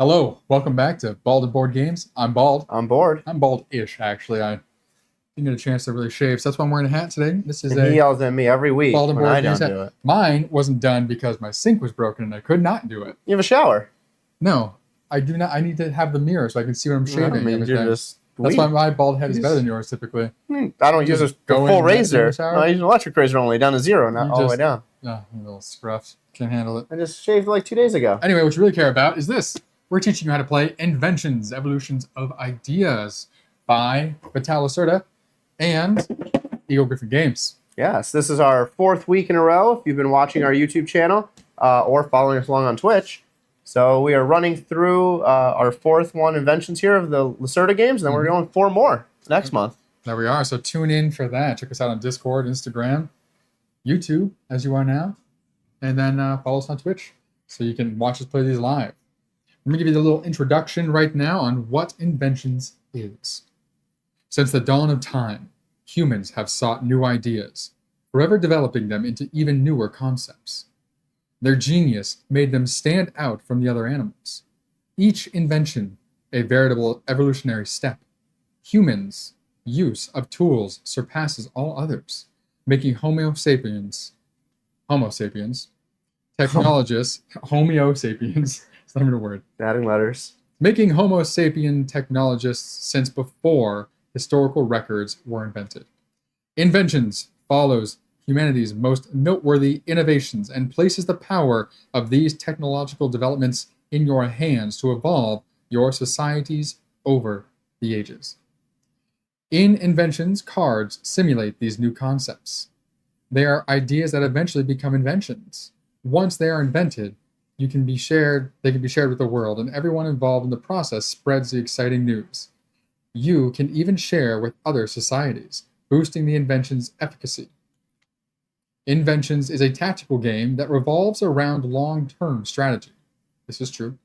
Hello, welcome back to Bald and Board Games. I'm Bald. I'm bored. I'm bald-ish, actually. I didn't get a chance to really shave, so that's why I'm wearing a hat today. This is And he yells at me every week Bald and when Board I Games don't hat. do it. Mine wasn't done because my sink was broken and I could not do it. You have a shower. No, I do not. I need to have the mirror so I can see what I'm shaving. I mean, everything. you're just That's weak. why my bald head is better than yours, typically. I don't use a go in full and get in razor. the shower? No, I use an electric razor only down to zero, not You all the way just- down. Oh, you little scruff. Can't handle it. I just shaved like 2 days ago. Anyway, what you really care about is this. We're teaching you how to play Inventions, Evolutions of Ideas by Lacerda and Eagle Griffin Games. Yes, this is our 4th week in a row if you've been watching our YouTube channel or following us along on Twitch. So we are running through our 4th one, Inventions here of the Lacerda games, and then we're going 4 more next month. There we are. So tune in for that. Check us out on Discord, Instagram, YouTube, as you are now. And then follow us on Twitch so you can watch us play these live. Let me give you the little introduction right now on what Inventions is. Since the dawn of time, humans have sought new ideas, forever developing them into even newer concepts. Their genius made them stand out from the other animals. Each invention, a veritable evolutionary step. Humans' use of tools surpasses all others, making Homo sapiens, technologists, Homo sapiens, it's not even a word, Adding letters. making Homo sapien technologists since before historical records were invented. Inventions follows humanity's most noteworthy innovations and places the power of these technological developments in your hands to evolve your societies over the ages. In Inventions, cards simulate these new concepts. They are ideas that eventually become inventions. Once they are invented, they can be shared with the world, and everyone involved in the process spreads the exciting news. You can even share with other societies, boosting the invention's efficacy. Inventions is a tactical game that revolves around long-term strategy. This is true.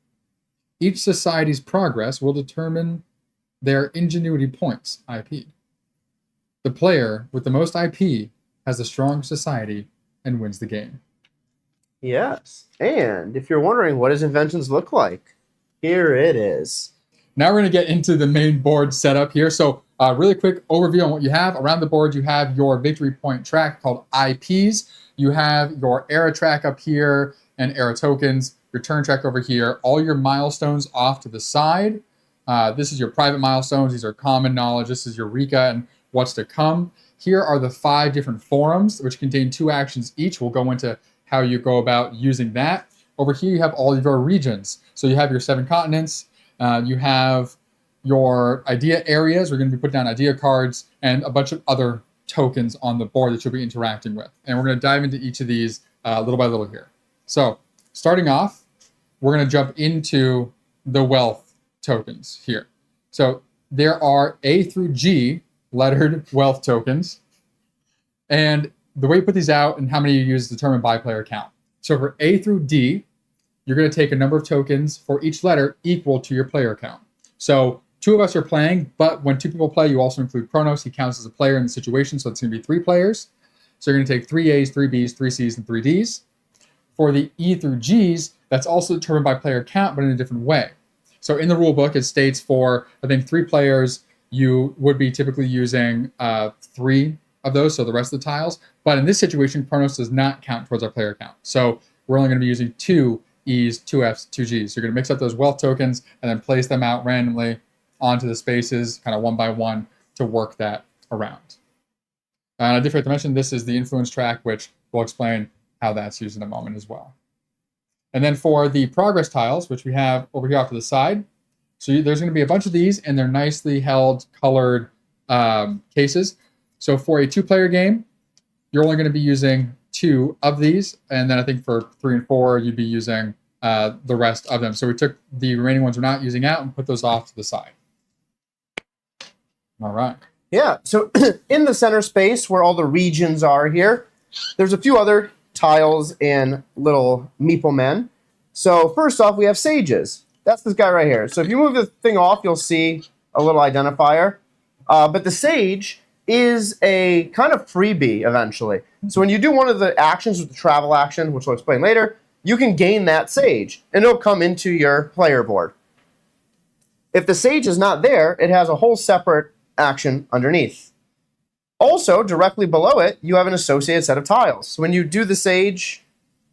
Each society's progress will determine their ingenuity points, IP. The player with the most IP has the strongest society and wins the game. Yes. And if you're wondering what does Inventions look like, here it is. Now we're going to get into the main board setup here. So really quick overview on what you have. Around the board, you have your victory point track called IPs. You have your era track up here and era tokens, your turn track over here, all your milestones off to the side. This is your private milestones. These are common knowledge. This is Eureka and what's to come. Here are the 5 different forums, which contain 2 actions each. We'll go into how you go about using that. Over here, you have all of your regions. So you have your 7 continents. You have your idea areas. We're going to be putting down idea cards and a bunch of other tokens on the board that you'll be interacting with. And we're going to dive into each of these little by little here. So starting off, we're going to jump into the wealth tokens here. So there are A through G lettered wealth tokens. And the way you put these out and how many you use is determined by player count. So for A through D, you're going to take a number of tokens for each letter equal to your player count. So 2 of us are playing, but when 2 people play, you also include Chronos. He counts as a player in the situation, so it's going to be 3 players. So you're going to take 3 A's, 3 B's, 3 C's, and 3 D's. For the E through G's, that's also determined by player count, but in a different way. So in the rule book, it states for, I think, 3 players, you would be typically using 3 of those, so the rest of the tiles. But in this situation, Chronos does not count towards our player count. So we're only going to be using 2 E's, 2 F's, 2 G's. So you're going to mix up those wealth tokens and then place them out randomly onto the spaces, kind of one by one, to work that around. I did forget to mention, this is the influence track, which we'll explain how that's used in a moment as well. And then for the progress tiles, which we have over here off to the side, so there's going to be a bunch of these, and they're nicely held, colored cases. So for a 2-player game, you're only going to be using 2 of these, and then I think for 3 and 4, you'd be using the rest of them. So we took the remaining ones we're not using out and put those off to the side. All right. Yeah, so in the center space where all the regions are here, there's a few other tiles and little meeple men. So first off, we have sages. That's this guy right here. So if you move the thing off, you'll see a little identifier. But the sage is a kind of freebie eventually. So when you do one of the actions with the travel action, which we'll explain later, you can gain that sage, and it'll come into your player board. If the sage is not there, it has a whole separate action underneath. Also, directly below it, you have an associated set of tiles. So when you do the sage,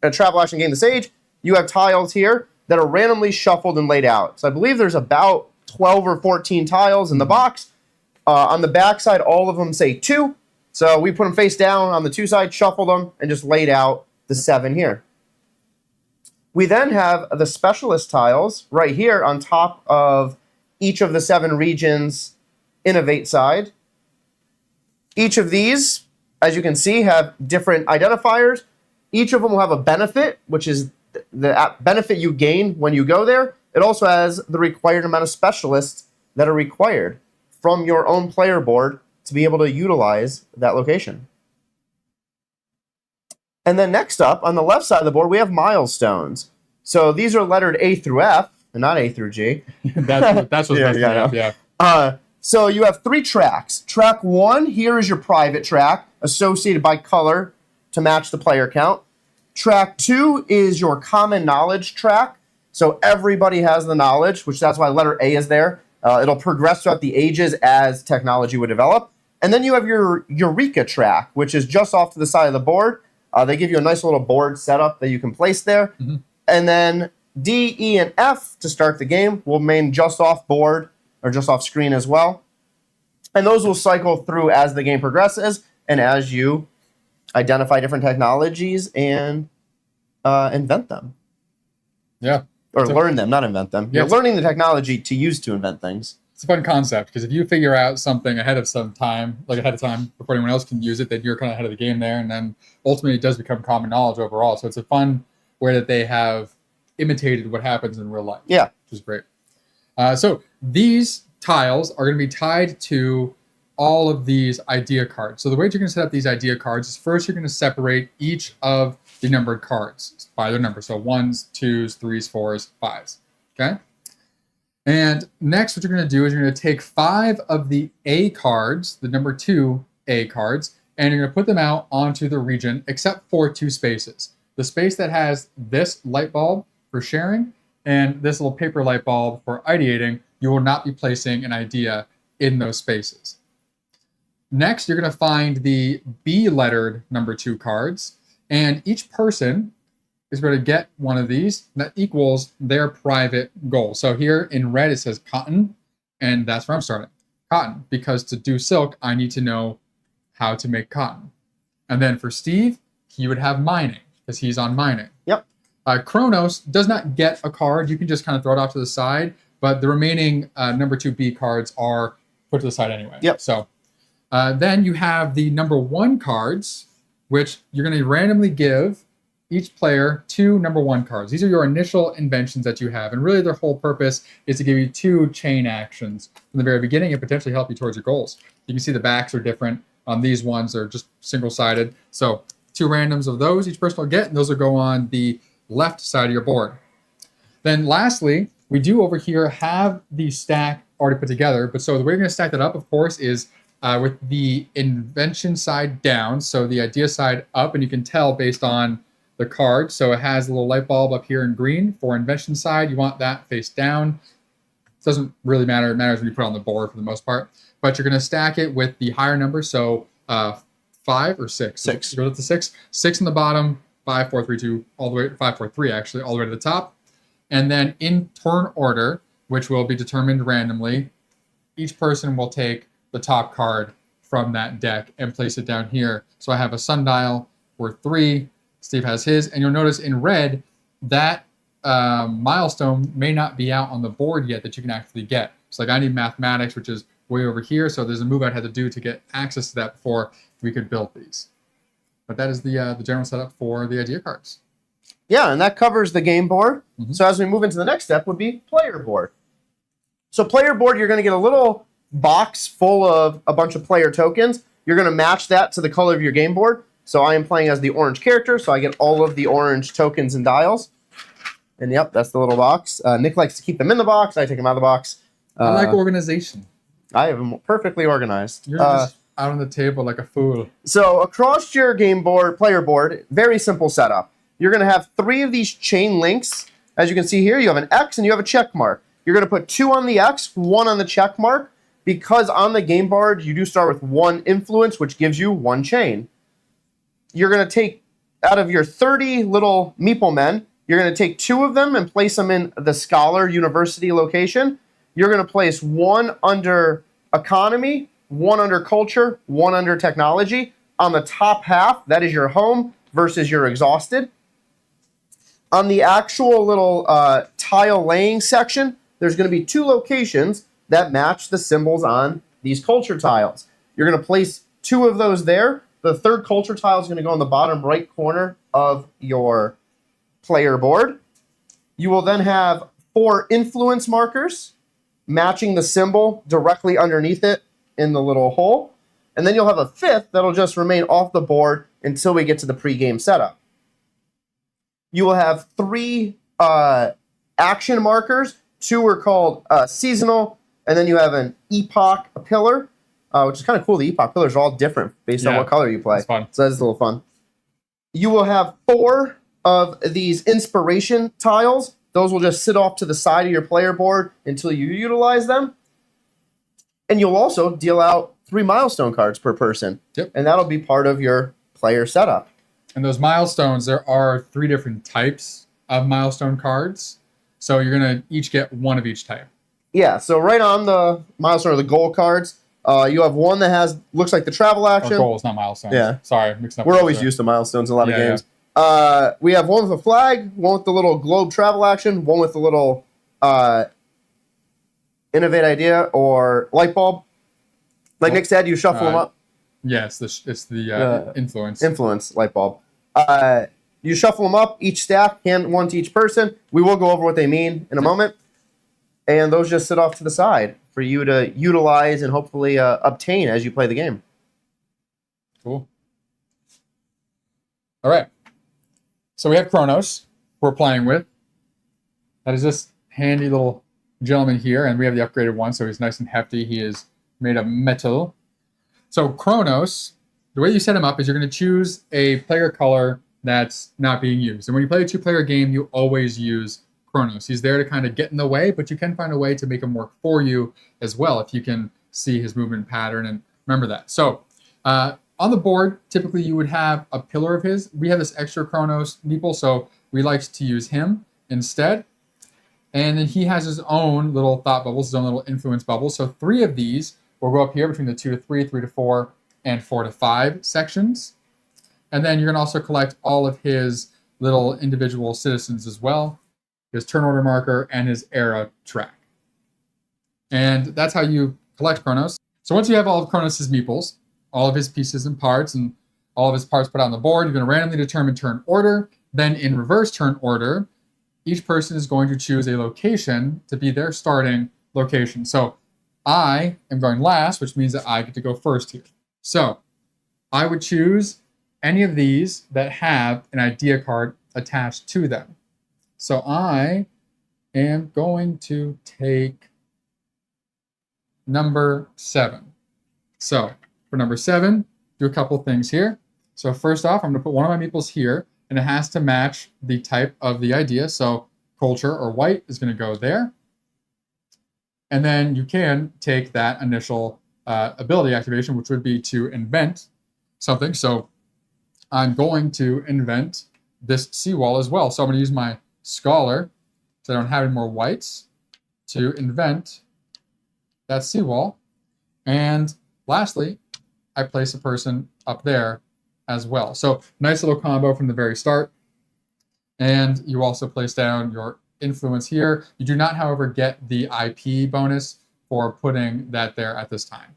a travel action gain the sage, you have tiles here that are randomly shuffled and laid out. So I believe there's about 12 or 14 tiles in the box. On the back side, all of them say 2. So we put them face down on the 2 side, shuffle them, and just laid out the 7 here. We then have the specialist tiles right here on top of each of the 7 regions' Innovate side. Each of these, as you can see, have different identifiers. Each of them will have a benefit, which is the benefit you gain when you go there. It also has the required amount of specialists that are required from your own player board to be able to utilize that location. And then next up, on the left side of the board, we have milestones. So these are lettered A through F, and not A through G. that's what's yeah. So you have 3 tracks. Track 1 here is your private track, associated by color to match the player count. Track 2 is your common knowledge track. So everybody has the knowledge, which that's why letter A is there. It'll progress throughout the ages as technology would develop. And then you have your Eureka track, which is just off to the side of the board. They give you a nice little board setup that you can place there. Mm-hmm. And then D, E, and F to start the game will remain just off board or just off screen as well. And those will cycle through as the game progresses and as you identify different technologies and invent them. Yeah. Or learn them, not invent them. You're learning the technology to use to invent things. It's a fun concept because if you figure out something ahead of time before anyone else can use it, then you're kind of ahead of the game there. And then ultimately it does become common knowledge overall. So it's a fun way that they have imitated what happens in real life. Yeah. Which is great. So these tiles are going to be tied to all of these idea cards. So the way you're going to set up these idea cards is first you're going to separate each of the numbered cards by their number. So 1s, 2s, 3s, 4s, 5s. Okay? And next what you're going to do is you're going to take 5 of the A cards, the number 2 A cards, and you're going to put them out onto the region except for 2 spaces. The space that has this light bulb for sharing and this little paper light bulb for ideating, you will not be placing an idea in those spaces. Next, you're going to find the B lettered number 2 cards, and each person is going to get one of these that equals their private goal. So here in red, it says cotton, and that's where I'm starting. Cotton, because to do silk, I need to know how to make cotton. And then for Steve, he would have mining, because he's on mining. Yep. Chronos does not get a card. You can just kind of throw it off to the side, but the remaining number 2 B cards are put to the side anyway. Yep. So then you have the number 1 cards, which you're going to randomly give each player 2 number 1 cards. These are your initial inventions that you have, and really their whole purpose is to give you 2 chain actions from the very beginning and potentially help you towards your goals. You can see the backs are different. On these ones, they're just single-sided. So 2 randoms of those each person will get, and those will go on the left side of your board. Then lastly, we do over here have the stack already put together, but so the way we're going to stack that up, of course, is with the invention side down, so the idea side up, and you can tell based on the card. So it has a little light bulb up here in green for invention side. You want that face down. It doesn't really matter. It matters when you put it on the board for the most part. But you're going to stack it with the higher number, so 5 or 6? 6. Go to the 6. 6 in the bottom, 5, 4, 3, 2, all the way, 5, 4, 3 actually, all the way to the top. And then in turn order, which will be determined randomly, each person will take the top card from that deck and place it down here. So I have a sundial worth 3. Steve has his, and you'll notice in red that milestone may not be out on the board yet that you can actually get. So like I need mathematics, which is way over here. So there's a move I'd had to do to get access to that before we could build these. But that is the general setup for the idea cards. Yeah, and that covers the game board. Mm-hmm. So as we move into the next step would be player board. So player board, you're going to get a little box full of a bunch of player tokens. You're going to match that to the color of your game board. So I am playing as the orange character, so I get all of the orange tokens and dials. And yep, that's the little box. Nick likes to keep them in the box. I take them out of the box. I like organization. I have them perfectly organized. You're just out on the table like a fool. So across your game board, player board, very simple setup. You're going to have 3 of these chain links. As you can see here, you have an X and you have a check mark. You're going to put 2 on the X, 1 on the check mark, because on the game board, you do start with 1 influence, which gives you 1 chain. You're going to take, out of your 30 little meeple men, you're going to take 2 of them and place them in the scholar university location. You're going to place 1 under economy, 1 under culture, 1 under technology. On the top half, that is your home versus your exhausted. On the actual little tile laying section, there's going to be 2 locations that match the symbols on these culture tiles. You're going to place 2 of those there. The third culture tile is going to go in the bottom right corner of your player board. You will then have 4 influence markers matching the symbol directly underneath it in the little hole. And then you'll have a 5th that'll just remain off the board until we get to the pre-game setup. You will have 3 action markers. 2 are called seasonal, and then you have an epoch pillar, which is kind of cool. The epoch pillars are all different based on what color you play. Fun. So that's a little fun. You will have 4 of these inspiration tiles. Those will just sit off to the side of your player board until you utilize them. And you'll also deal out 3 milestone cards per person. Yep. And that'll be part of your player setup. And those milestones, there are 3 different types of milestone cards. So you're going to each get 1 of each type. Yeah, so right on the milestone or the goal cards, you have 1 that looks like the travel action. Or goals, not milestones. Yeah. Sorry, mixing up. We're always used to milestones in a lot of games. Yeah. We have 1 with a flag, 1 with the little globe travel action, 1 with the little innovate idea or light bulb. Like Nick said, you shuffle them up. Yeah, it's the influence. Influence light bulb. You shuffle them up, each stack, hand 1 to each person. We will go over what they mean in a moment. And those just sit off to the side for you to utilize and hopefully obtain as you play the game. Cool. All right. So we have Chronos we're playing with. That is this handy little gentleman here, and we have the upgraded one, so he's nice and hefty. He is made of metal. So Chronos, the way you set him up is you're going to choose a player color that's not being used. And when you play a 2-player game, you always use Chronos. He's there to kind of get in the way, but you can find a way to make him work for you as well if you can see his movement pattern and remember that. So on the board, typically you would have a pillar of his. We have this extra Chronos meeple, so we like to use him instead. And then he has his own little thought bubbles, his own little influence bubbles. So 3 of these will go up here between the 2 to 3, 3 to 4, and 4 to 5 sections. And then you're going to also collect all of his little individual citizens as well, his turn order marker, and his era track. And that's how you collect Chronos. So once you have all of Chronos' meeples, all of his pieces and parts, and all of his parts put on the board, you're going to randomly determine turn order. Then in reverse turn order, each person is going to choose a location to be their starting location. So I am going last, which means that I get to go first here. So I would choose any of these that have an idea card attached to them. So I am going to take number 7. So for number 7, do a couple things here. So first off, I'm going to put one of my meeples here, and it has to match the type of the idea. So culture or white is going to go there. And then you can take that initial ability activation, which would be to invent something. So I'm going to invent this seawall as well. So I'm going to use my scholar, so I don't have any more whites, to invent that seawall. And lastly, I place a person up there as well. So nice little combo from the very start. And you also place down your influence here. You do not, however, get the IP bonus for putting that there at this time.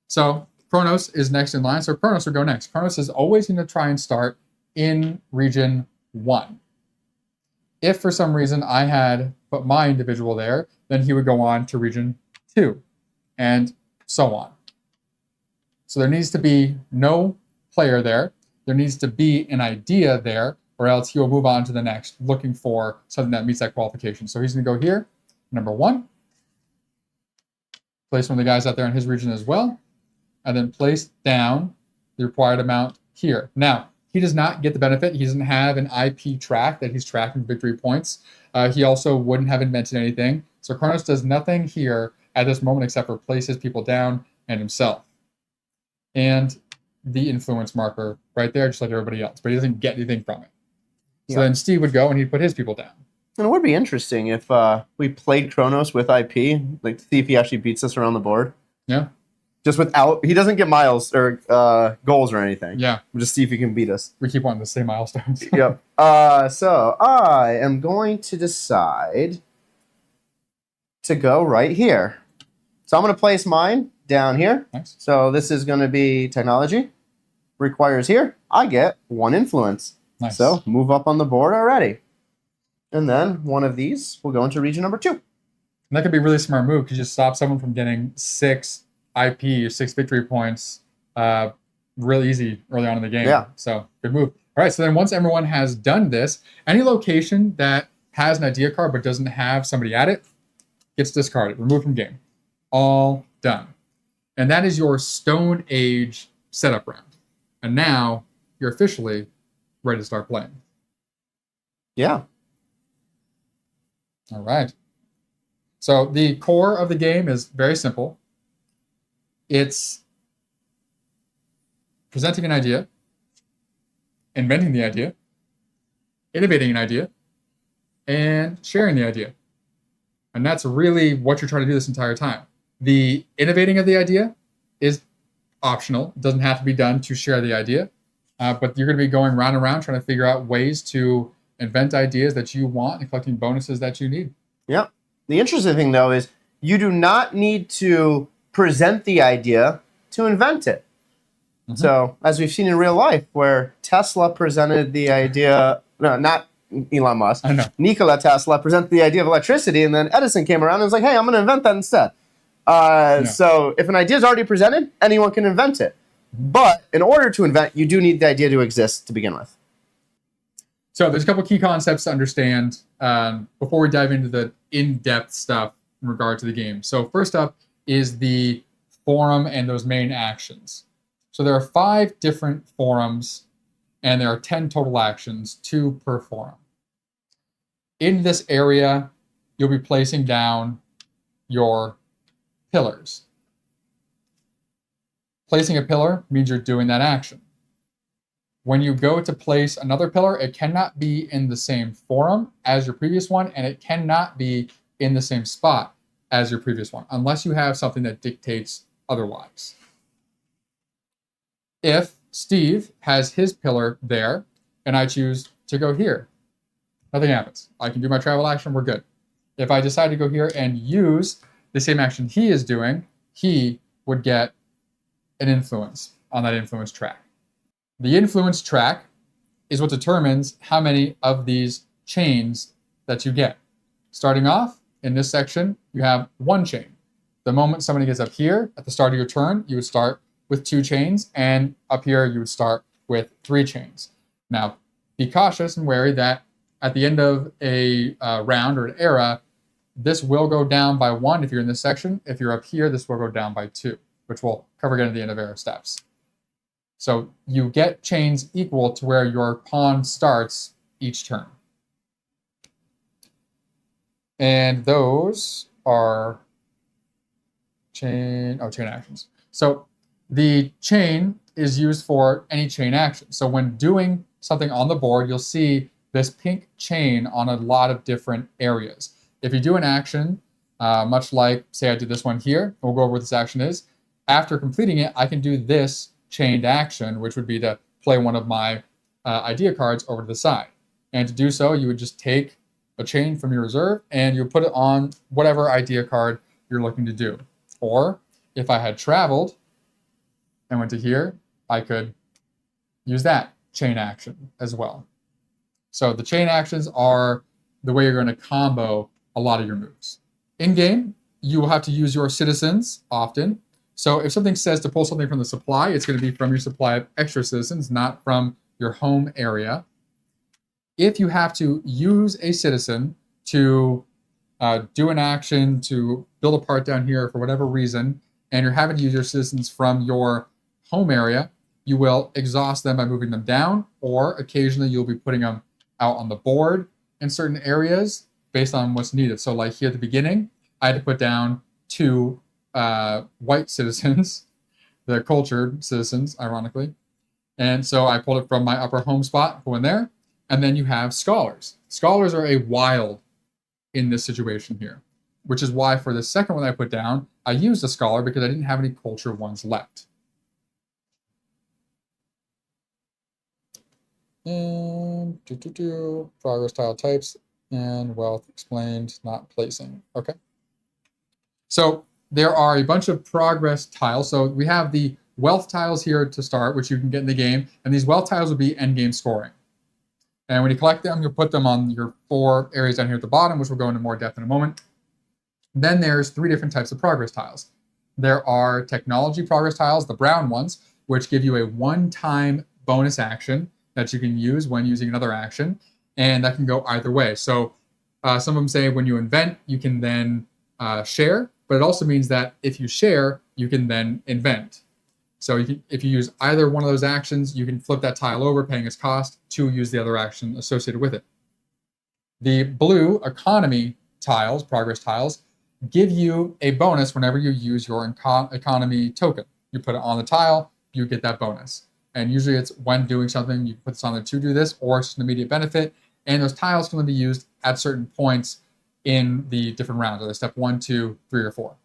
So Chronos is next in line. So Chronos will go next. Chronos is always going to try and start in region 1. If for some reason I had put my individual there, then he would go on to region 2 and so on. So there needs to be no player there. There needs to be an idea there, or else he will move on to the next, looking for something that meets that qualification. So he's going to go here, number 1. Place one of the guys out there in his region as well, and then place down the required amount here. Now, he does not get the benefit. He doesn't have an IP track that he's tracking victory points. He also wouldn't have invented anything. So Chronos does nothing here at this moment except for place his people down and himself. And the influence marker right there, just like everybody else, but he doesn't get anything from it. So then Steve would go and he'd put his people down. And it would be interesting if we played Chronos with IP, like to see if he actually beats us around the board. Yeah. Just without, he doesn't get miles or goals or anything. Yeah. We'll just see if he can beat us. We keep wanting to say milestones. Yep. So I am going to decide to go right here. So I'm going to place mine down here. Nice. So this is going to be technology. Requires here. I get 1 influence. Nice. So move up on the board already. And then one of these will go into region number 2. And that could be a really smart move because you stop someone from getting 6 IP or 6 victory points real easy early on in the game. Yeah. So good move. All right. So then once everyone has done this, any location that has an idea card but doesn't have somebody at it gets discarded, removed from game. All done. And that is your Stone Age setup round. And now you're officially ready to start playing. Yeah. All right. So the core of the game is very simple. It's presenting an idea, inventing the idea, innovating an idea, and sharing the idea. And that's really what you're trying to do this entire time. The innovating of the idea is optional. It doesn't have to be done to share the idea. But you're going to be going round and round trying to figure out ways to invent ideas that you want and collecting bonuses that you need. Yep. The interesting thing, though, is you do not need to present the idea to invent it. Mm-hmm. So, as we've seen in real life, where Tesla presented the idea, no, not Elon Musk, I know. Nikola Tesla presented the idea of electricity, and then Edison came around and was like, hey, I'm going to invent that instead. So, if an idea is already presented, anyone can invent it. But in order to invent, you do need the idea to exist to begin with. So there's a couple key concepts to understand before we dive into the in-depth stuff in regard to the game. So first up is the forum and those main actions. So there are 5 different forums, and there are 10 total actions, 2 per forum. In this area, you'll be placing down your pillars. Placing a pillar means you're doing that action. When you go to place another pillar, it cannot be in the same forum as your previous one, and it cannot be in the same spot as your previous one, unless you have something that dictates otherwise. If Steve has his pillar there, and I choose to go here, nothing happens. I can do my travel action, we're good. If I decide to go here and use the same action he is doing, he would get an influence on that influence track. The influence track is what determines how many of these chains that you get. Starting off, in this section, you have 1 chain. The moment somebody gets up here, at the start of your turn, you would start with 2 chains, and up here, you would start with 3 chains. Now, be cautious and wary that at the end of a round or an era, this will go down by 1 if you're in this section. If you're up here, this will go down by 2, which we'll cover again at the end of era steps. So you get chains equal to where your pawn starts each turn. And those are chain actions. So the chain is used for any chain action. So when doing something on the board, you'll see this pink chain on a lot of different areas. If you do an action, much like, say I did this one here, we'll go over what this action is. After completing it, I can do this chained action, which would be to play one of my idea cards over to the side. And to do so, you would just take a chain from your reserve and you put it on whatever idea card you're looking to do. Or if I had traveled and went to here, I could use that chain action as well. So the chain actions are the way you're going to combo a lot of your moves. In game, you will have to use your citizens often. So if something says to pull something from the supply, it's going to be from your supply of extra citizens, not from your home area. If you have to use a citizen to do an action, to build a part down here for whatever reason, and you're having to use your citizens from your home area, you will exhaust them by moving them down, or occasionally you'll be putting them out on the board in certain areas based on what's needed. So like here at the beginning, I had to put down 2 white citizens, the cultured citizens, ironically. And so I pulled it from my upper home spot, go in there. And then you have scholars. Scholars are a wild in this situation here, which is why for the second one I put down, I used a scholar because I didn't have any culture ones left. And progress tile types and wealth explained, not placing. Okay. So there are a bunch of progress tiles. So we have the wealth tiles here to start, which you can get in the game. And these wealth tiles will be end game scoring. And when you collect them, you'll put them on your 4 areas down here at the bottom, which we'll go into more depth in a moment. Then there's 3 different types of progress tiles. There are technology progress tiles, the brown ones, which give you a one-time bonus action that you can use when using another action, and that can go either way. So some of them say when you invent, you can then share, but it also means that if you share, you can then invent. So if you use either one of those actions, you can flip that tile over, paying its cost, to use the other action associated with it. The blue economy tiles, progress tiles, give you a bonus whenever you use your economy token. You put it on the tile, you get that bonus. And usually it's when doing something, you put this on there to do this, or it's an immediate benefit. And those tiles can only be used at certain points in the different rounds, either step 1, 2, 3, or 4.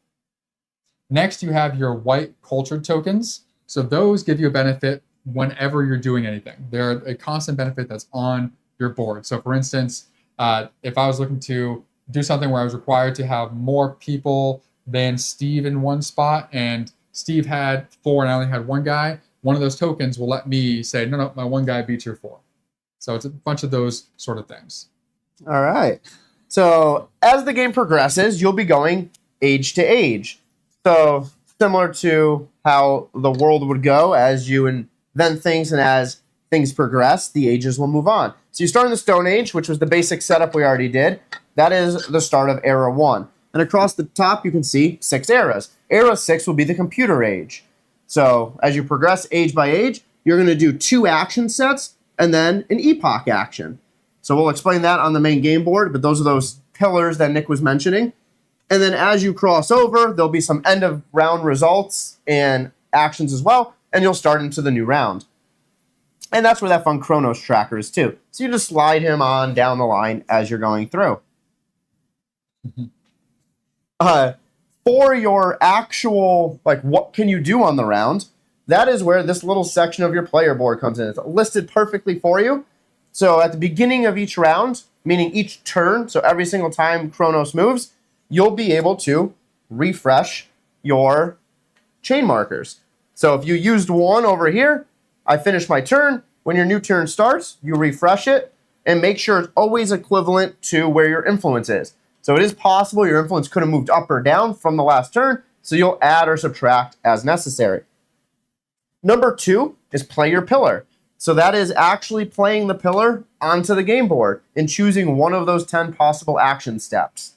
Next, you have your white cultured tokens. So those give you a benefit whenever you're doing anything. They're a constant benefit that's on your board. So for instance, if I was looking to do something where I was required to have more people than Steve in one spot, and Steve had 4 and I only had 1 guy, one of those tokens will let me say, no, my 1 guy beats your 4. So it's a bunch of those sort of things. All right. So as the game progresses, you'll be going age to age. So similar to how the world would go as you invent things and as things progress, the ages will move on. So you start in the Stone Age, which was the basic setup we already did. That is the start of Era 1. And across the top, you can see 6 eras. Era 6 will be the Computer Age. So as you progress age by age, you're going to do 2 action sets and then an epoch action. So we'll explain that on the main game board, but those are those pillars that Nick was mentioning. And then as you cross over, there'll be some end of round results and actions as well, and you'll start into the new round. And that's where that fun Chronos tracker is too. So you just slide him on down the line as you're going through. For your actual, like, what can you do on the round, that is where this little section of your player board comes in. It's listed perfectly for you. So at the beginning of each round, meaning each turn, so every single time Chronos moves, you'll be able to refresh your chain markers. So if you used 1 over here, I finish my turn. When your new turn starts, you refresh it and make sure it's always equivalent to where your influence is. So it is possible your influence could have moved up or down from the last turn, so you'll add or subtract as necessary. Number 2 is play your pillar. So that is actually playing the pillar onto the game board and choosing one of those 10 possible action steps.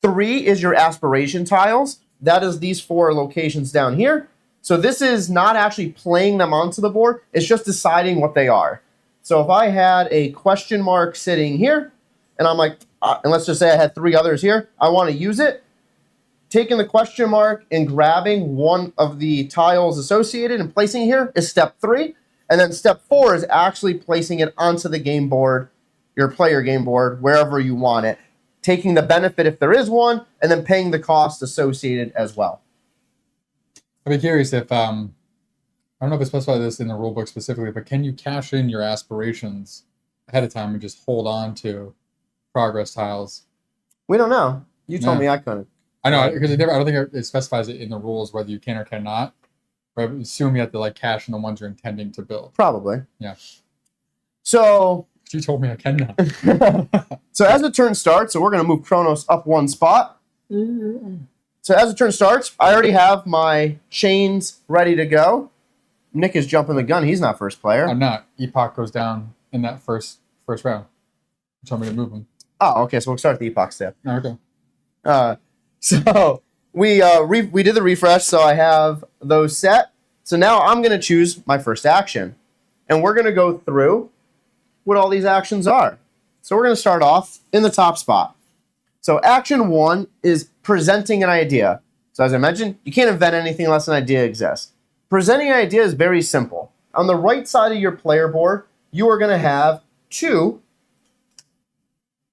3 is your aspiration tiles. That is these 4 locations down here. So this is not actually playing them onto the board. It's just deciding what they are. So if I had a question mark sitting here, and I'm like, and let's just say I had 3 others here, I want to use it, taking the question mark and grabbing one of the tiles associated and placing it here is step 3. And then step 4 is actually placing it onto the game board, your player game board, wherever you want it, taking the benefit if there is one, and then paying the cost associated as well. I'd be curious if, I don't know if it specifies this in the rulebook specifically, but can you cash in your aspirations ahead of time and just hold on to progress tiles? We don't know. You told me I couldn't. I know, because I don't think it specifies it in the rules whether you can or cannot. But I assume you have to like cash in the ones you're intending to build. Probably. Yeah. So you told me I cannot. So as the turn starts, so we're going to move Chronos up 1 spot. So as the turn starts, I already have my chains ready to go. Nick is jumping the gun. He's not first player. I'm not. Epoch goes down in that first round. You told me to move them. Oh, okay. So we'll start the epoch step. Okay. So we did the refresh. So I have those set. So now I'm going to choose my first action. And we're going to go through what all these actions are. So we're going to start off in the top spot. So action 1 is presenting an idea. So as I mentioned, you can't invent anything unless an idea exists. Presenting an idea is very simple. On the right side of your player board, you are going to have 2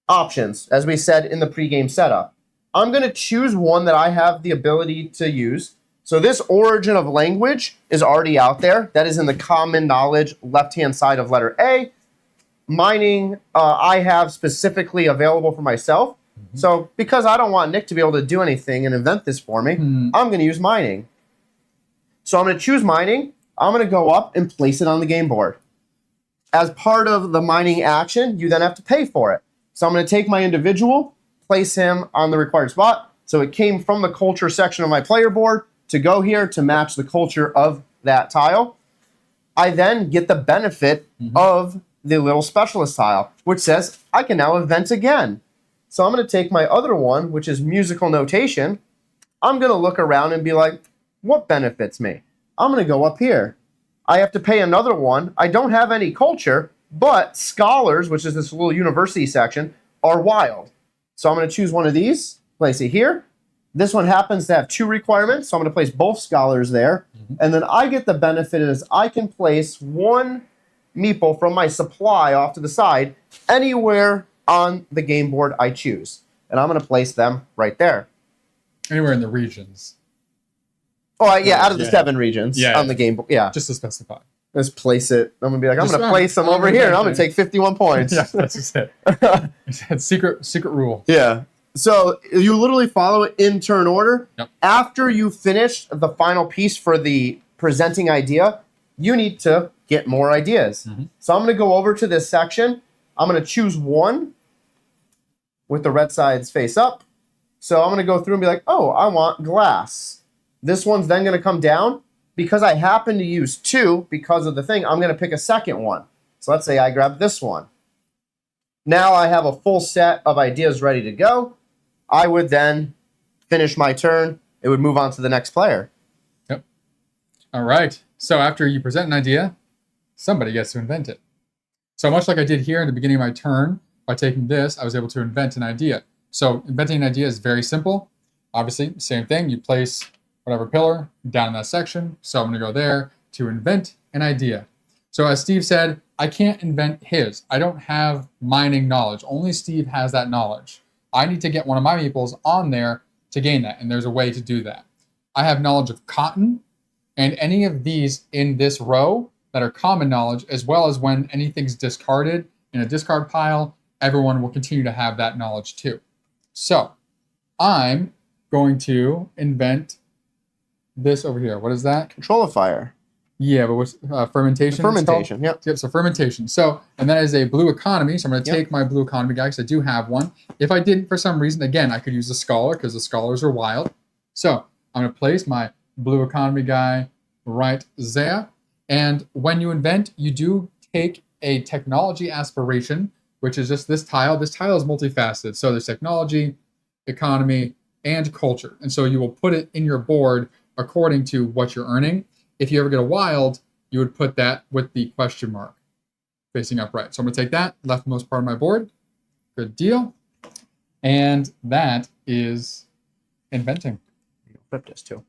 options, as we said in the pregame setup. I'm going to choose one that I have the ability to use. So this origin of language is already out there. That is in the common knowledge left-hand side of letter A. Mining, I have specifically available for myself. So because I don't want Nick to be able to do anything and invent this for me, I'm going to use mining. So I'm going to choose mining. I'm going to go up and place it on the game board. As part of the mining action, you then have to pay for it. So I'm going to take my individual, place him on the required spot. So it came from the culture section of my player board to go here to match the culture of that tile. I then get the benefit of the little specialist tile, which says I can now invent again. So I'm going to take my other one, which is musical notation. I'm going to look around and be like, what benefits me? I'm going to go up here. I have to pay another one. I don't have any culture, but scholars, which is this little university section, are wild. So I'm going to choose one of these, place it here. This one happens to have 2 requirements, so I'm going to place both scholars there. And then I get the benefit is I can place 1 meeple from my supply off to the side anywhere on the game board I choose. And I'm going to place them right there. Anywhere in the regions. Oh, yeah, out of the 7 regions on the game board. Yeah. Just to specify. Let's place it. I'm going to be like, I'm going to place them over here, and I'm going to take 51 points. Yeah, that's just it. It's secret rule. Yeah. So you literally follow it in turn order. Yep. After you finish the final piece for the presenting idea, you need to get more ideas. So I'm going to go over to this section. I'm going to choose one with the red sides face up. So I'm going to go through and be like, oh, I want glass. This one's then going to come down. Because I happen to use 2 because of the thing, I'm going to pick a second one. So let's say I grab this one. Now I have a full set of ideas ready to go. I would then finish my turn. It would move on to the next player. Yep. All right. So after you present an idea, somebody gets to invent it. So much like I did here in the beginning of my turn, by taking this, I was able to invent an idea. So inventing an idea is very simple. Obviously, same thing. You place whatever pillar down in that section. So I'm going to go there to invent an idea. So as Steve said, I can't invent his. I don't have mining knowledge. Only Steve has that knowledge. I need to get one of my meeples on there to gain that, and there's a way to do that. I have knowledge of cotton, and any of these in this row that are common knowledge, as well as when anything's discarded in a discard pile, everyone will continue to have that knowledge too. So I'm going to invent this over here. What is that? Controlifier. Yeah, but what's fermentation? Fermentation, yep. Yep, so fermentation. So, and that is a blue economy. So I'm going to take my blue economy guy because I do have one. If I didn't for some reason, again, I could use a scholar because the scholars are wild. So I'm going to place my blue economy guy right there. And when you invent, you do take a technology aspiration, which is just this tile. This tile is multifaceted. So there's technology, economy, and culture. And so you will put it in your board according to what you're earning. If you ever get a wild, you would put that with the question mark facing upright. So I'm going to take that leftmost part of my board. Good deal. And that is inventing. You flipped this too.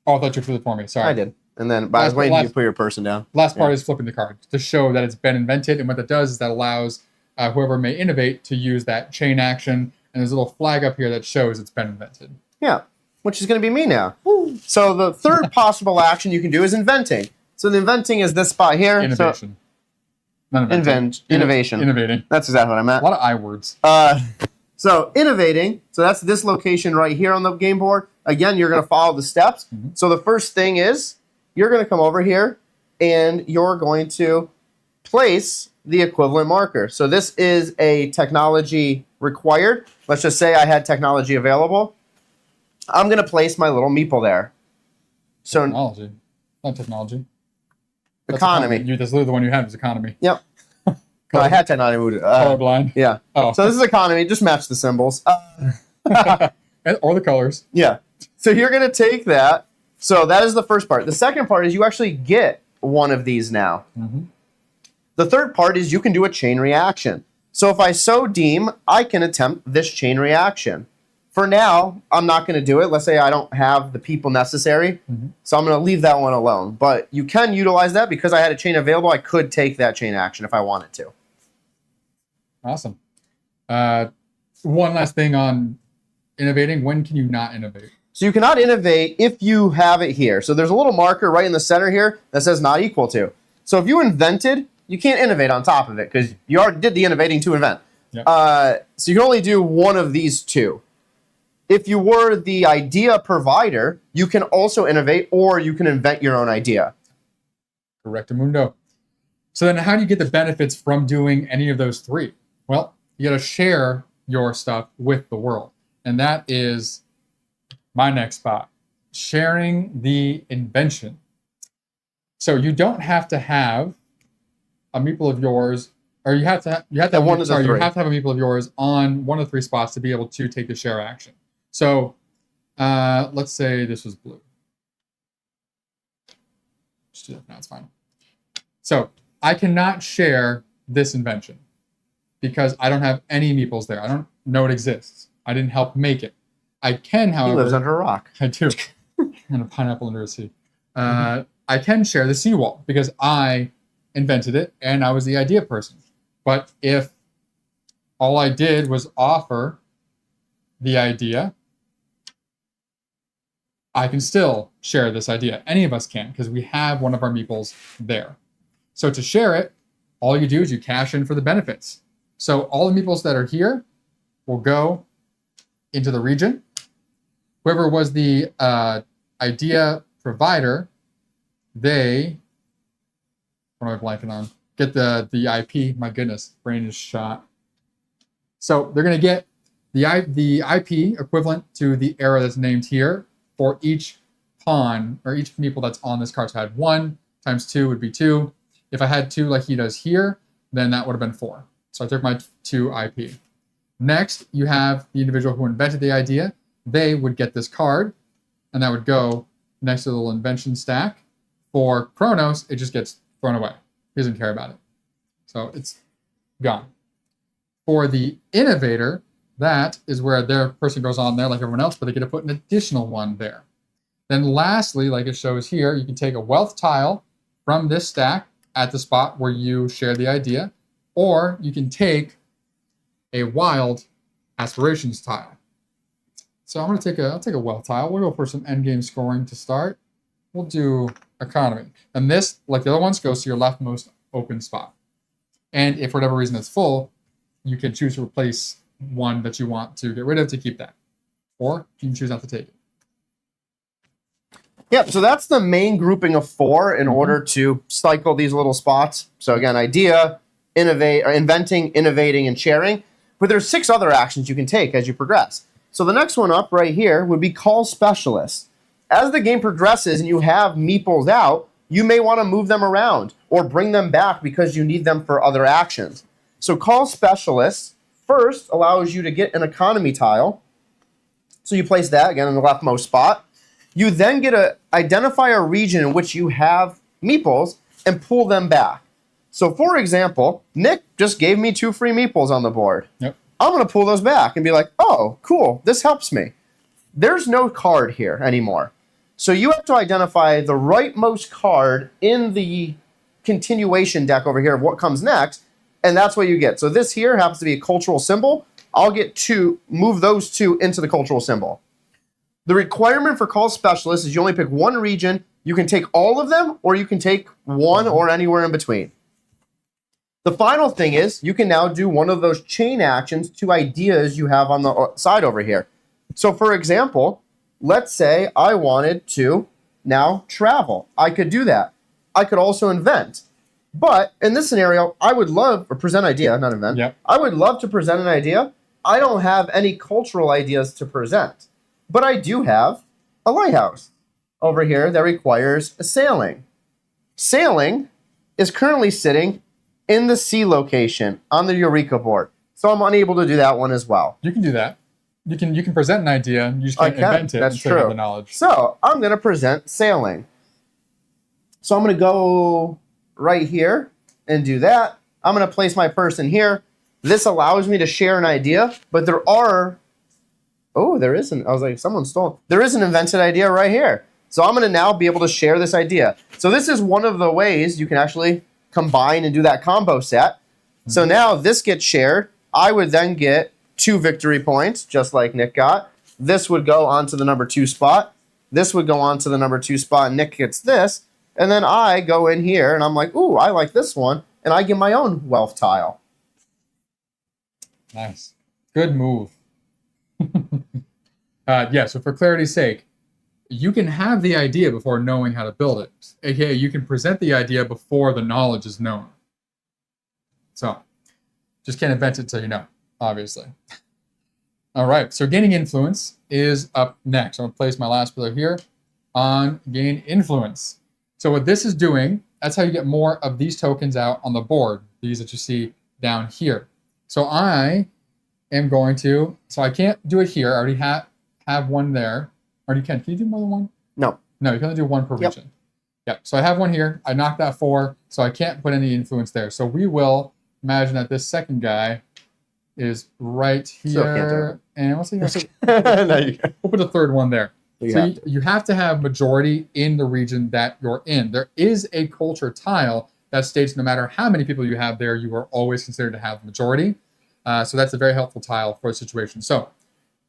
Oh, I thought you flipped it for me. Sorry. I did. And then I was waiting for you to put your person down. Last part is flipping the card to show that it's been invented. And what that does is that allows whoever may innovate to use that chain action. And there's a little flag up here that shows it's been invented. Yeah, which is going to be me now. Woo. So the third possible action you can do is inventing. So the inventing is this spot here. Innovation. So, innovation. Innovating. That's exactly what I meant. A lot of I words. So innovating. So that's this location right here on the game board. Again, you're going to follow the steps. So the first thing is you're going to come over here and you're going to place the equivalent marker. So this is a technology required. Let's just say I had technology available. I'm going to place my little meeple there. So technology. Not technology. Economy. That's literally the one you had was economy. Yep. No, I had technology. Colorblind. Yeah. Oh. So this is economy. Just match the symbols. Or the colors. Yeah. So you're going to take that, So that is the first part. The second part is you actually get one of these now. Mm-hmm. The third part is you can do a chain reaction. So if I so deem, I can attempt this chain reaction. For now, I'm not going to do it. Let's say I don't have the people necessary. Mm-hmm. So I'm going to leave that one alone. But you can utilize that because I had a chain available. I could take that chain action if I wanted to. Awesome. One last thing on innovating. When can you not innovate? So you cannot innovate if you have it here. So there's a little marker right in the center here that says not equal to. So if you invented, you can't innovate on top of it because you already did the innovating to invent. Yep. So you can only do one of these two. If you were the idea provider, you can also innovate or you can invent your own idea. Correctamundo. So then how do you get the benefits from doing any of those three? Well, you got to share your stuff with the world. And that is my next spot, sharing the invention. So you don't have to have a meeple of yours, or you have to have a meeple of yours on one of the three spots to be able to take the share action. So let's say this was blue. Just do that now, it's fine. So I cannot share this invention because I don't have any meeples there. I don't know it exists. I didn't help make it. I can, however... He lives under a rock. I do. And a pineapple under a sea. I can share the seawall because I invented it and I was the idea person. But if all I did was offer the idea, I can still share this idea. Any of us can because we have one of our meeples there. So to share it, all you do is you cash in for the benefits. So all the meeples that are here will go into the region. Whoever was the idea provider, they, what am I blanking on? Get the IP. My goodness, brain is shot. So they're going to get the IP equivalent to the era that's named here for each pawn or each meeple that's on this card. So I had 1 times 2 would be 2. If I had 2 like he does here, then that would have been 4. So I took my 2 IP. Next, you have the individual who invented the idea. They would get this card, and that would go next to the little invention stack. For Chronos, it just gets thrown away. He doesn't care about it. So it's gone. For the innovator, that is where their person goes on there like everyone else, but they get to put an additional one there. Then lastly, like it shows here, you can take a wealth tile from this stack at the spot where you share the idea, or you can take a wild aspirations tile. So I'm going to I'll take a wealth tile. We'll go for some endgame scoring to start. We'll do economy. And this, like the other ones, goes to your leftmost open spot. And if for whatever reason it's full, you can choose to replace one that you want to get rid of to keep that. Or you can choose not to take it. Yep, so that's the main grouping of 4 in order to cycle these little spots. So again, idea, inventing, innovating, and sharing. But there's 6 other actions you can take as you progress. So the next one up right here would be call specialists. As the game progresses and you have meeples out, you may want to move them around or bring them back because you need them for other actions. So call specialists first allows you to get an economy tile. So you place that again in the leftmost spot. You then get to identify a region in which you have meeples and pull them back. So for example, Nick just gave me 2 free meeples on the board. Yep. I'm going to pull those back and be like, oh, cool, this helps me. There's no card here anymore. So you have to identify the rightmost card in the continuation deck over here of what comes next, and that's what you get. So this here happens to be a cultural symbol. I'll get to move those 2 into the cultural symbol. The requirement for call specialists is you only pick 1 region. You can take all of them, or you can take 1 or anywhere in between. The final thing is you can now do one of those chain actions to ideas you have on the side over here. So for example, let's say I wanted to now travel. I could do that. I could also invent. But in this scenario, I would love, or present idea, not invent. Yep. I would love to present an idea. I don't have any cultural ideas to present. But I do have a lighthouse over here that requires a sailing. Sailing is currently sitting in the C location on the Eureka board. So I'm unable to do that one as well. You can do that. You can present an idea. You just can't invent it That's until you true. have the knowledge. So I'm going to present sailing. So I'm going to go right here and do that. I'm going to place my person here. This allows me to share an idea, but there isn't. I was like, someone stole. There is an invented idea right here. So I'm going to now be able to share this idea. So this is one of the ways you can actually combine and do that combo set. Mm-hmm. So now this gets shared. I would then get 2 victory points, just like Nick got. This would go onto the number 2 spot. This would go onto the number 2 spot. Nick gets this. And then I go in here and I'm like, ooh, I like this one. And I get my own wealth tile. Nice. Good move. Yeah, so for clarity's sake, you can have the idea before knowing how to build it. AKA, you can present the idea before the knowledge is known. So, just can't invent it until you know, obviously. All right, so gaining influence is up next. I'm going to place my last pillar here on gain influence. So what this is doing, that's how you get more of these tokens out on the board, these that you see down here. So I am going to, so I can't do it here. I already have one there. Or you can you do more than one? No. No, you can only do one per region. Yep, so I have one here. I knocked out 4, so I can't put any influence there. So we will imagine that this second guy is right here. And what's the we'll put a third one there. So you have to have majority in the region that you're in. There is a culture tile that states no matter how many people you have there, you are always considered to have majority. So that's a very helpful tile for a situation. So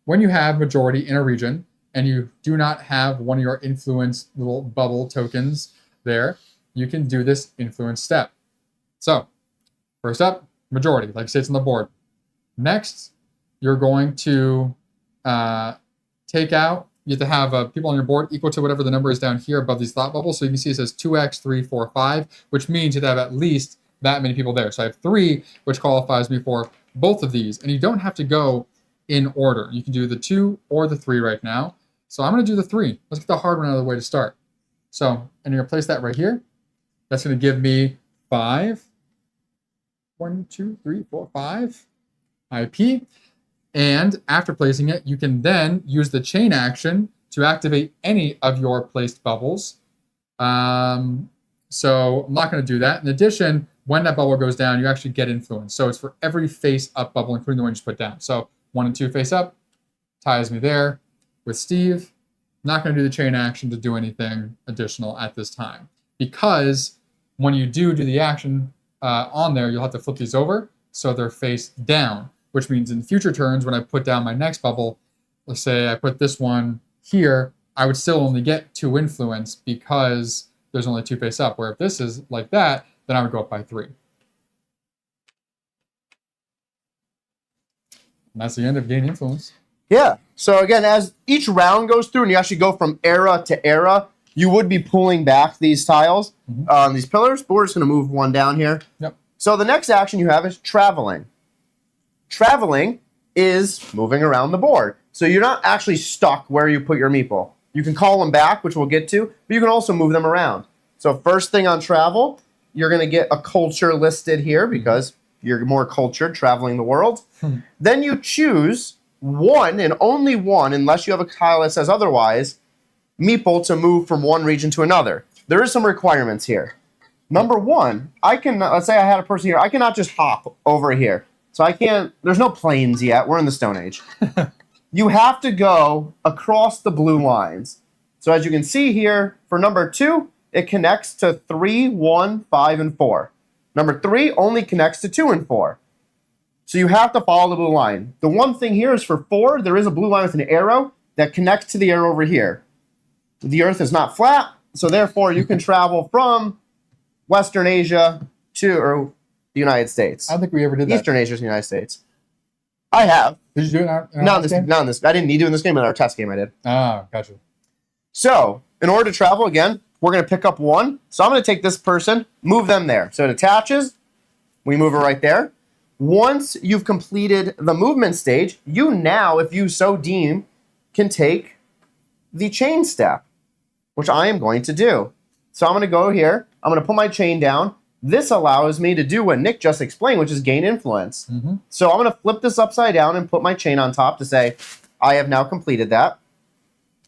when you have majority in a region and you do not have one of your influence little bubble tokens there, you can do this influence step. So first up, majority, like it states on the board. Next, you're going to take out, you have to have people on your board equal to whatever the number is down here above these thought bubbles. So you can see it says 2x, 3, 4, 5, which means you have at least that many people there. So I have 3, which qualifies me for both of these. And you don't have to go in order. You can do the 2 or the 3 right now. So I'm going to do the 3. Let's get the hard one out of the way to start. So, and you're going to place that right here. That's going to give me 5. 1, 2, 3, 4, 5 IP. And after placing it, you can then use the chain action to activate any of your placed bubbles. So I'm not going to do that. In addition, when that bubble goes down, you actually get influence. So it's for every face up bubble, including the one you just put down. So 1 and 2 face up, ties me there. With Steve, I'm not going to do the chain action to do anything additional at this time. Because when you do the action on there, you'll have to flip these over so they're face down. Which means in future turns, when I put down my next bubble, let's say I put this one here, I would still only get 2 influence because there's only 2 face up. Where if this is like that, then I would go up by 3. And that's the end of gain influence. Yeah. So again, as each round goes through and you actually go from era to era, you would be pulling back these tiles on these pillars, but we're just going to move one down here. Yep. So the next action you have is traveling. Traveling is moving around the board. So you're not actually stuck where you put your meeple. You can call them back, which we'll get to, but you can also move them around. So first thing on travel, you're going to get a culture listed here because you're more cultured traveling the world. Then you choose one and only one, unless you have a tile that says otherwise, meeple to move from one region to another. There is some requirements here. Number 1, I can, let's say I had a person here, I cannot just hop over here. So I can't, there's no planes yet. We're in the Stone Age. You have to go across the blue lines. So as you can see here, for number 2, it connects to 3, 1, 5, and 4. Number 3 only connects to 2 and 4. So you have to follow the blue line. The one thing here is for 4, there is a blue line with an arrow that connects to the arrow over here. The Earth is not flat, so therefore you can travel from Western Asia to the United States. I don't think we ever did that. Eastern Asia is the United States. I have. Did you do it in not in this. I didn't need to in this game, but in our test game I did. Ah, gotcha. So, in order to travel, again, we're going to pick up 1. So I'm going to take this person, move them there. So it attaches. We move it right there. Once you've completed the movement stage, you now, if you so deem, can take the chain step, which I am going to do. So I'm going to go here. I'm going to put my chain down. This allows me to do what Nick just explained, which is gain influence. So I'm going to flip this upside down and put my chain on top to say, I have now completed that.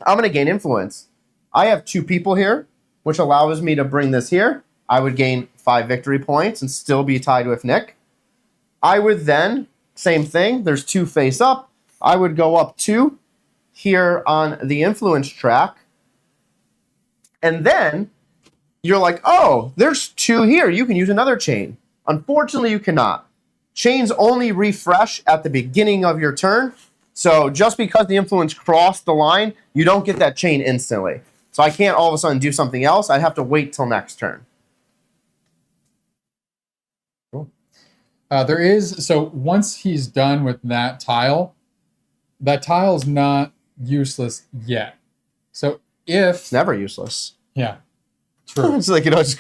I'm going to gain influence. I have 2 people here, which allows me to bring this here. I would gain 5 victory points and still be tied with Nick. I would then, same thing, there's 2 face up. I would go up 2 here on the influence track. And then you're like, oh, there's 2 here. You can use another chain. Unfortunately, you cannot. Chains only refresh at the beginning of your turn. So just because the influence crossed the line, you don't get that chain instantly. So I can't all of a sudden do something else. I'd have to wait till next turn. Cool. So once he's done with that tile is not useless yet. So if... It's never useless. Yeah, true. It's like, just...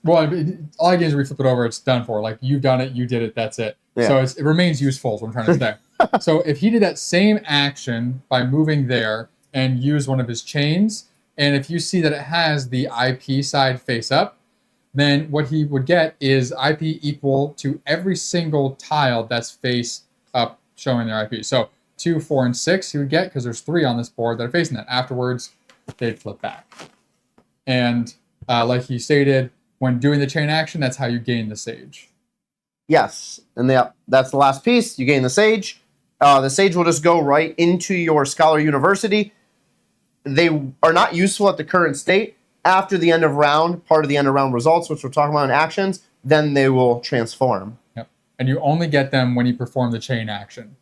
Well, all I get is we flip it over, it's done for. Like, you've done it, you did it, that's it. Yeah. So it remains useful is what I'm trying to say. So if he did that same action by moving there and use one of his chains, and if you see that it has the IP side face up, then what he would get is IP equal to every single tile that's face up showing their IP. So 2, 4, and 6 he would get because there's 3 on this board that are facing that. Afterwards, they'd flip back. And like he stated, when doing the chain action, that's how you gain the sage. Yes, and that's the last piece. You gain the sage. The sage will just go right into your Scholar University. They are not useful at the current state. After the end of round, part of the end of round results, which we're talking about in actions, then they will transform. Yep. And you only get them when you perform the chain action.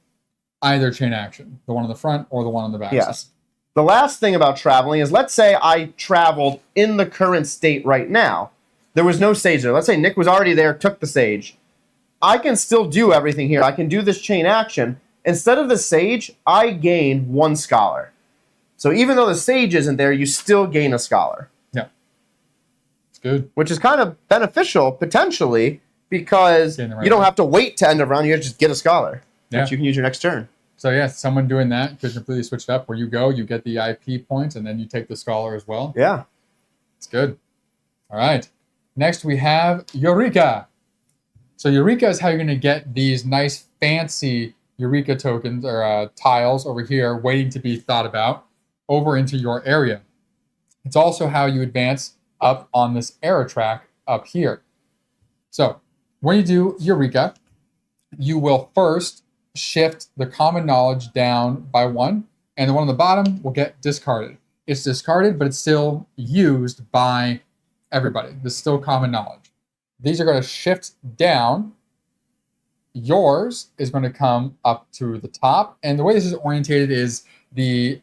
Either chain action, the one on the front or the one on the back. Yes. The last thing about traveling is, let's say I traveled in the current state right now. There was no sage there. Let's say Nick was already there, took the sage. I can still do everything here. I can do this chain action. Instead of the sage, I gain 1 scholar. So even though the sage isn't there, you still gain a scholar. Yeah. It's good. Which is kind of beneficial, potentially, because you don't have to wait to end of round. You just get a scholar, which you can use your next turn. So yeah, someone doing that could completely switch it up. Where you go, you get the IP points, and then you take the scholar as well. Yeah. It's good. All right. Next, we have Eureka. So Eureka is how you're going to get these nice, fancy Eureka tokens or tiles over here waiting to be thought about over into your area. It's also how you advance up on this arrow track up here. So when you do Eureka, you will first shift the common knowledge down by 1, and the one on the bottom will get discarded. It's discarded, but it's still used by everybody. This is still common knowledge. These are going to shift down. Yours is going to come up to the top. And the way this is orientated is the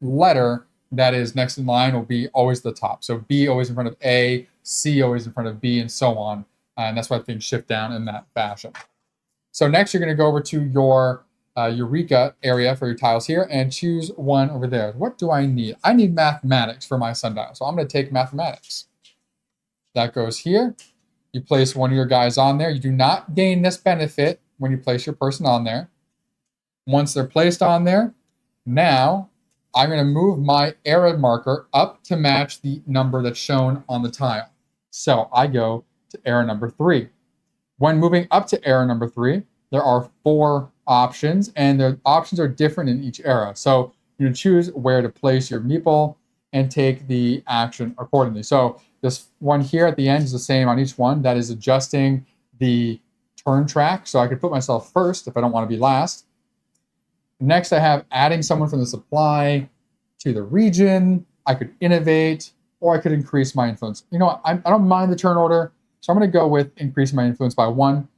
letter that is next in line will be always the top. So B always in front of A, C always in front of B, and so on. And that's why things shift down in that fashion. So next you're going to go over to your Eureka area for your tiles here and choose one over there. What do I need? I need mathematics for my sundial. So I'm going to take mathematics. That goes here. You place one of your guys on there. You do not gain this benefit when you place your person on there. Once they're placed on there, now I'm going to move my arrow marker up to match the number that's shown on the tile. So I go to arrow number 3. When moving up to arrow number 3, there are 4 options, and the options are different in each arrow. So you choose where to place your meeple and take the action accordingly. So this one here at the end is the same on each one. That is adjusting the turn track. So I could put myself first if I don't want to be last. Next, I have adding someone from the supply to the region. I could innovate, or I could increase my influence. You know what? I don't mind the turn order. So I'm going to go with increase my influence by 1.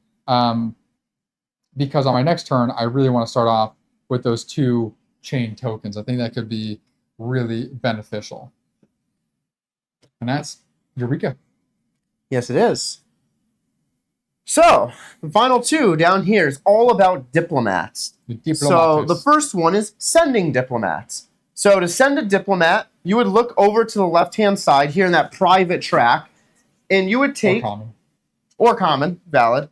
Because on my next turn, I really want to start off with those 2 chain tokens. I think that could be really beneficial. And that's Eureka. Yes, it is. So, the final 2 down here is all about diplomats. So, the first one is sending diplomats. So, to send a diplomat, you would look over to the left-hand side here in that private track, and you would take... Or common, valid.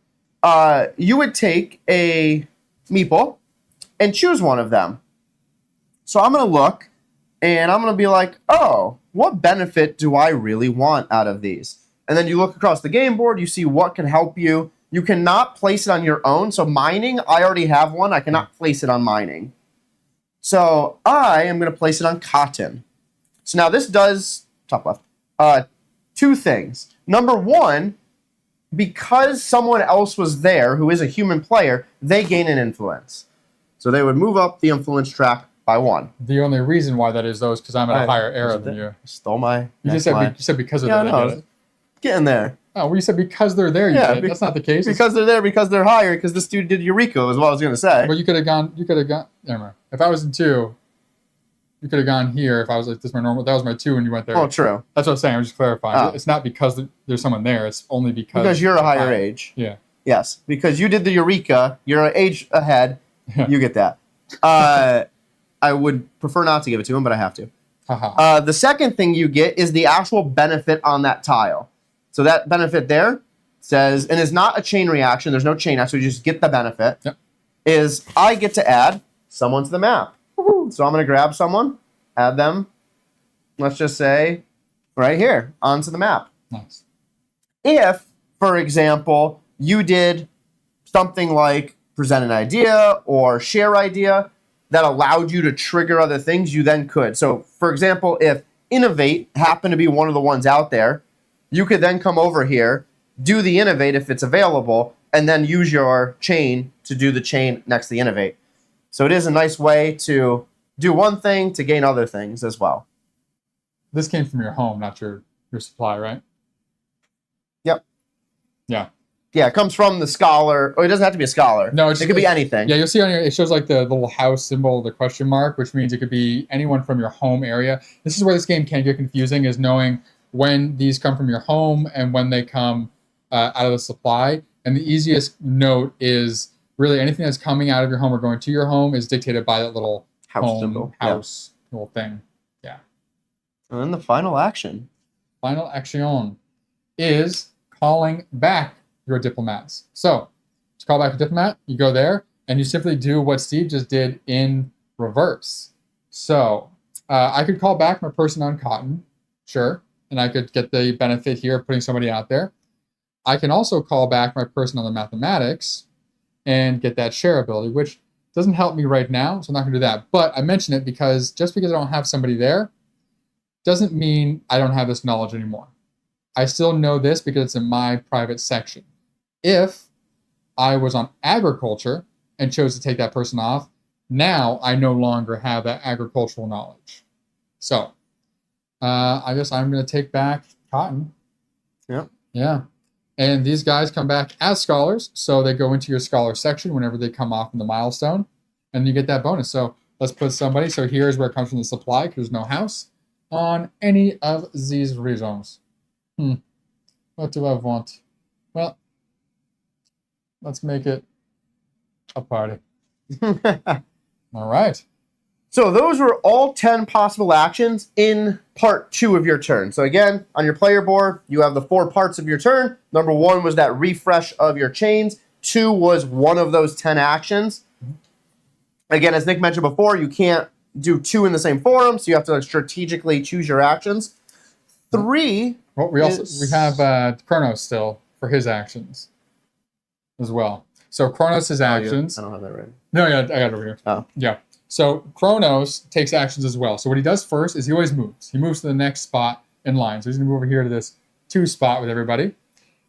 You would take a meeple and choose one of them. So, I'm going to look, and I'm going to be like, oh, what benefit do I really want out of these? And then you look across the game board, you see what can help you. You cannot place it on your own. So mining, I already have one. I cannot place it on mining. So I am going to place it on cotton. So now this does, top left, two things. Number one, because someone else was there who is a human player, they gain an influence. So they would move up the influence track by 1. The only reason why that is, though, is because I'm at a higher era than you. Stole my. You just said, you said because of yeah, that. I know. Getting there. Oh, well, you said because they're there. You did. That's not the case. Because they're there, because they're higher, because this dude did Eureka, is what I was going to say. Well, you could have gone. Never mind. If I was in 2, you could have gone here. If I was like, this is my normal. That was my 2, and you went there. Oh, true. That's what I was saying. I'm just clarifying. Oh. It's not because there's someone there. It's only because you're a higher age. Yeah. Yes, because you did the Eureka. You're an age ahead. You get that. I would prefer not to give it to him, but I have to. The second thing you get is the actual benefit on that tile. So that benefit there says, and it's not a chain reaction. There's no chain action. So you just get the benefit. Yep. Is I get to add someone to the map. Woo-hoo. So I'm going to grab someone, add them. Let's just say right here onto the map. Nice. If, for example, you did something like present an idea or share idea that allowed you to trigger other things, you then could. So, for example, if Innovate happened to be one of the ones out there, you could then come over here, do the Innovate if it's available, and then use your chain to do the chain next to the Innovate. So it is a nice way to do one thing to gain other things as well. This came from your home, not your supply, right? Yep. Yeah. Yeah, it comes from the scholar. Oh, it doesn't have to be a scholar. No, it could be anything. Yeah, you'll see on here, it shows like the little house symbol, the question mark, which means it could be anyone from your home area. This is where this game can get confusing, is knowing when these come from your home and when they come out of the supply. And the easiest note is really anything that's coming out of your home or going to your home is dictated by that little house symbol. House little thing. Yeah. And then the final action. Final action is calling back your diplomats. So to call back a diplomat, you go there and you simply do what Steve just did in reverse. So I could call back my person on cotton, sure, and I could get the benefit here of putting somebody out there. I can also call back my person on the mathematics and get that share ability, which doesn't help me right now, so I'm not going to do that. But I mention it because just because I don't have somebody there doesn't mean I don't have this knowledge anymore. I still know this because it's in my private section. If I was on agriculture and chose to take that person off, now I no longer have that agricultural knowledge. So I guess I'm going to take back cotton. Yep. Yeah. And these guys come back as scholars, so they go into your scholar section whenever they come off in the milestone, and you get that bonus. So let's put somebody. So here's where it comes from the supply, because there's no house on any of these regions. What do I want? Well, let's make it a party. All right. So those were all 10 possible actions in part 2 of your turn. So again, on your player board, you have the 4 parts of your turn. Number 1 was that refresh of your chains. 2 was one of those 10 actions. Again, as Nick mentioned before, you can't do 2 in the same forum, so you have to strategically choose your actions. 3. Well, we have Chronos still for his actions as well. So Chronos' actions. I don't have that right. No, yeah, I got it over here. Oh. Yeah. So Chronos takes actions as well. So what he does first is he always moves. He moves to the next spot in line. So he's going to move over here to this 2 spot with everybody.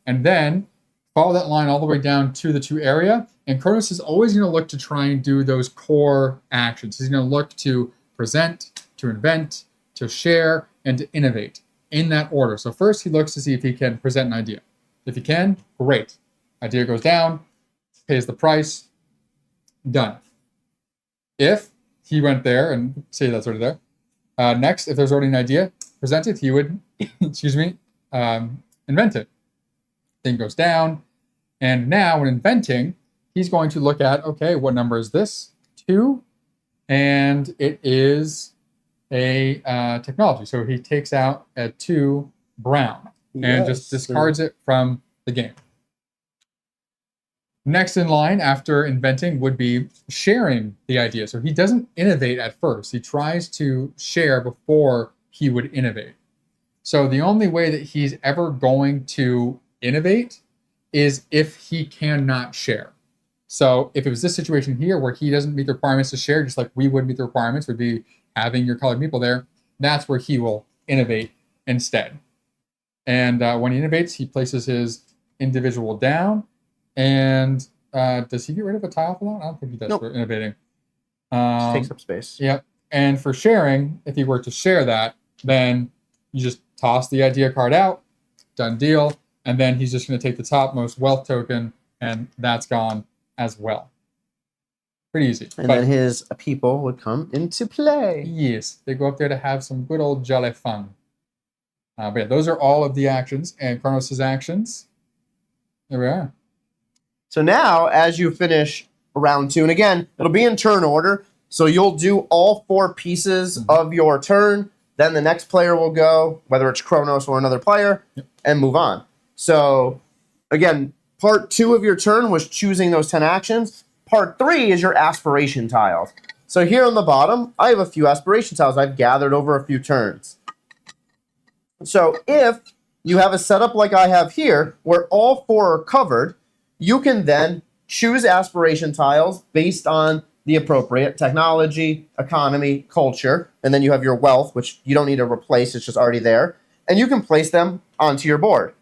And then follow that line all the way down to the 2 area. And Chronos is always going to look to try and do those core actions. He's going to look to present, to invent, to share, and to innovate in that order. So first he looks to see if he can present an idea. If he can, great. Idea goes down, pays the price, done. If he went there and say that's already there, next, if there's already an idea presented, he would, invent it. Thing goes down, and now when inventing, he's going to look at, okay, what number is this? 2, and it is a technology. So he takes out a 2 brown and just discards it from the game. Next in line after inventing would be sharing the idea. So he doesn't innovate at first. He tries to share before he would innovate. So the only way that he's ever going to innovate is if he cannot share. So if it was this situation here where he doesn't meet the requirements to share, just like we would meet the requirements, would be having your colored meeple there, that's where he will innovate instead. And when he innovates, he places his individual down. And does he get rid of a tile for that? I don't think he does for innovating. Takes up space. Yep. And for sharing, if he were to share that, then you just toss the idea card out, done deal. And then he's just going to take the topmost wealth token, and that's gone as well. Pretty easy. And then his people would come into play. Yes, they go up there to have some good old jolly fun. But yeah, those are all of the actions and Chronos' actions. There we are. So now, as you finish round 2, and again, it'll be in turn order. So you'll do all 4 pieces of your turn. Then the next player will go, whether it's Chronos or another player, and move on. So again, part 2 of your turn was choosing those 10 actions. Part 3 is your aspiration tiles. So here on the bottom, I have a few aspiration tiles I've gathered over a few turns. So if you have a setup like I have here, where all 4 are covered, you can then choose aspiration tiles based on the appropriate technology, economy, culture, and then you have your wealth, which you don't need to replace, it's just already there, and you can place them onto your board.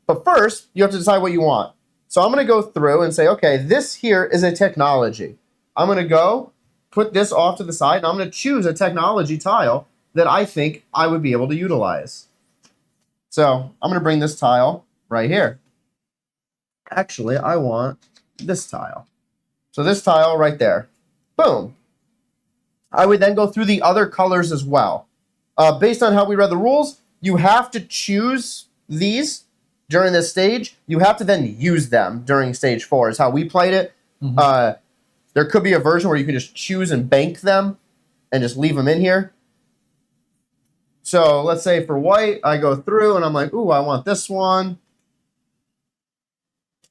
But first, you have to decide what you want. So I'm going to go through and say, okay, this here is a technology. I'm going to go put this off to the side, and I'm going to choose a technology tile that I think I would be able to utilize. So I'm going to bring this tile right here. Actually, I want this tile. So this tile right there. Boom. I would then go through the other colors as well. Based on how we read the rules, you have to choose these during this stage. You have to then use them during stage 4 is how we played it. There could be a version where you can just choose and bank them and just leave them in here. So let's say for white, I go through and I'm like, ooh, I want this one.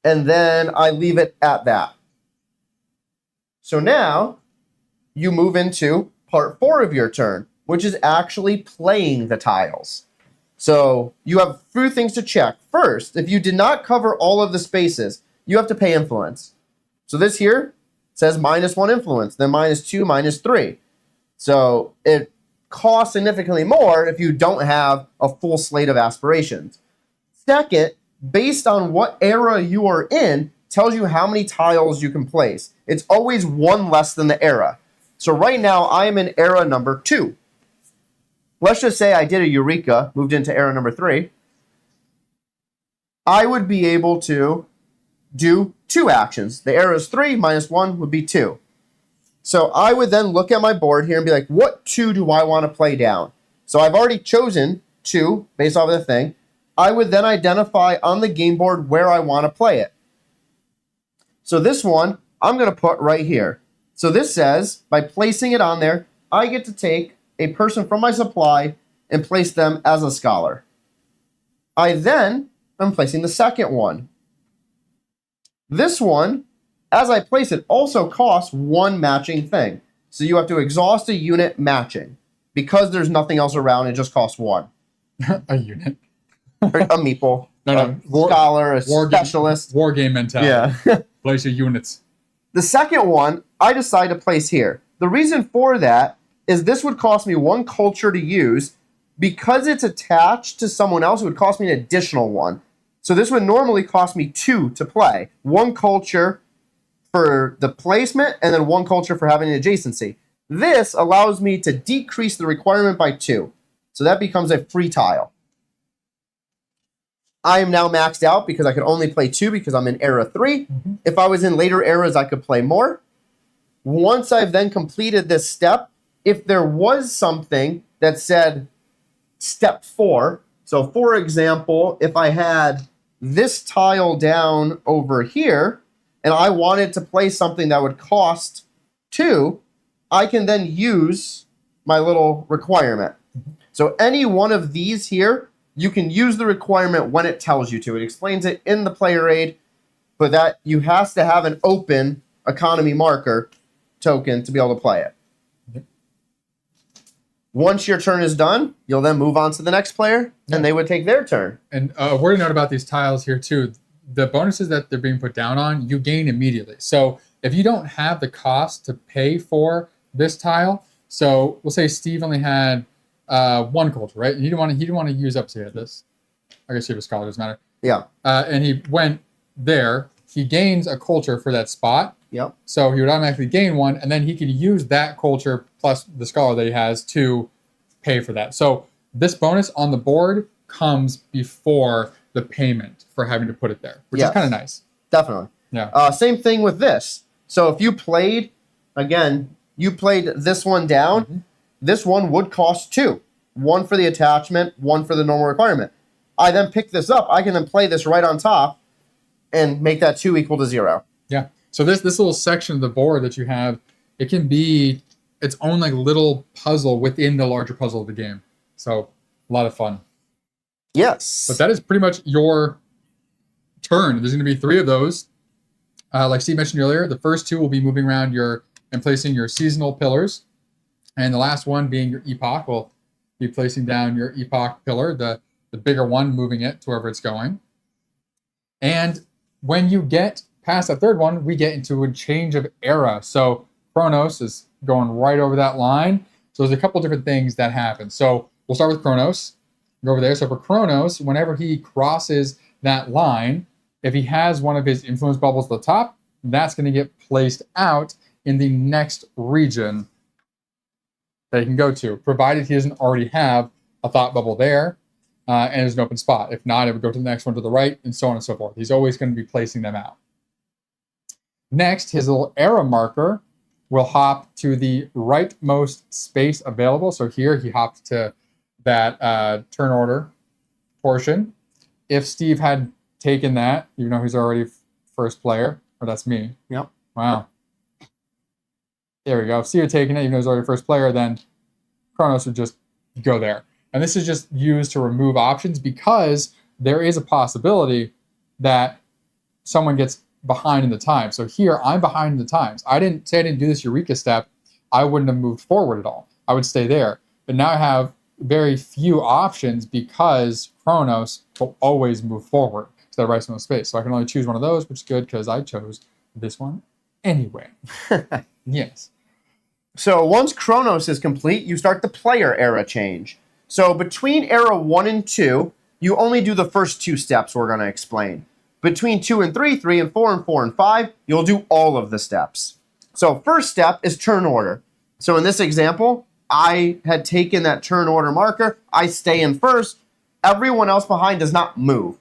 And then I leave it at that. So now you move into part 4 of your turn, which is actually playing the tiles. So you have a few things to check. First, if you did not cover all of the spaces, you have to pay influence. So this here says -1 influence, then -2, -3. So it costs significantly more if you don't have a full slate of aspirations. Second, based on what era you are in, tells you how many tiles you can place. It's always 1 less than the era. So right now, I am in era number 2. Let's just say I did a Eureka, moved into era number 3. I would be able to do 2 actions. The era is 3, -1 would be 2. So I would then look at my board here and be like, what 2 do I want to play down? So I've already chosen 2 based off of the thing. I would then identify on the game board where I want to play it. So this one, I'm going to put right here. So this says, by placing it on there, I get to take a person from my supply and place them as a scholar. I then am placing the second one. This one, as I place it, also costs 1 matching thing. So you have to exhaust a unit matching. Because there's nothing else around, it just costs 1. A unit. A meeple. No, scholar, a specialist. War game mentality. Yeah. Place your units. The second one, I decide to place here. The reason for that is this would cost me 1 culture to use. Because it's attached to someone else, it would cost me an additional 1. So this would normally cost me 2 to play. 1 culture for the placement, and then 1 culture for having an adjacency. This allows me to decrease the requirement by 2. So that becomes a free tile. I am now maxed out because I could only play 2 because I'm in era 3. If I was in later eras, I could play more. Once I've then completed this step, if there was something that said step 4, so for example, if I had this tile down over here, and I wanted to play something that would cost 2, I can then use my little requirement. So any one of these here, you can use the requirement when it tells you to. It explains it in the player aid, but that you have to have an open economy marker token to be able to play it. Once your turn is done, you'll then move on to the next player, and they would take their turn. And a word note about these tiles here too. the bonuses that they're being put down on, you gain immediately. So if you don't have the cost to pay for this tile, so we'll say Steve only had one culture, right? He didn't want to use up. So he had this. I guess you have a scholar, doesn't matter. Yeah. And he went there. He gains a culture for that spot. Yep. So he would automatically gain one, and then he could use that culture plus the scholar that he has to pay for that. So this bonus on the board comes before the payment for having to put it there, which is kind of nice. Definitely. Yeah. Same thing with this. So if you played, again, you played this one down, this one would cost 2. 1 for the attachment, 1 for the normal requirement. I then pick this up. I can then play this right on top and make that 2 equal to 0. Yeah. So this little section of the board that you have, it can be its own like little puzzle within the larger puzzle of the game. So a lot of fun. Yes. But that is pretty much your turn. There's going to be 3 of those. Like Steve mentioned earlier, the first 2 will be moving around and placing your seasonal pillars. And the last one being your epoch will be placing down your epoch pillar, the bigger one, moving it to wherever it's going. And when you get past that third one, we get into a change of era. So Chronos is going right over that line. So there's a couple different things that happen. So we'll start with Chronos. Go over there. So for Chronos, whenever he crosses that line, if he has one of his influence bubbles at the top, that's going to get placed out in the next region that he can go to, provided he doesn't already have a thought bubble there and there's an open spot. If not, it would go to the next one to the right, and so on and so forth. He's always going to be placing them out. Next, his little arrow marker will hop to the rightmost space available. So here he hopped to that turn order portion. If Steve had taken that, even though he's already first player, or that's me. Yep. Wow. There we go. If Steve had taken it, even though he's already first player, then Chronos would just go there. And this is just used to remove options because there is a possibility that someone gets behind in the time. So here, I'm behind in the times. I didn't do this Eureka step. I wouldn't have moved forward at all. I would stay there. But now I have very few options because Chronos will always move forward to the right space. So I can only choose one of those, which is good because I chose this one anyway. Yes. So once Chronos is complete, you start the player era change. So between era 1 and 2, you only do the first 2 steps we're going to explain. Between 2 and 3, 3 and 4, and 4 and 5, you'll do all of the steps. So first step is turn order. So in this example, I had taken that turn order marker. I stay in first. Everyone else behind does not move.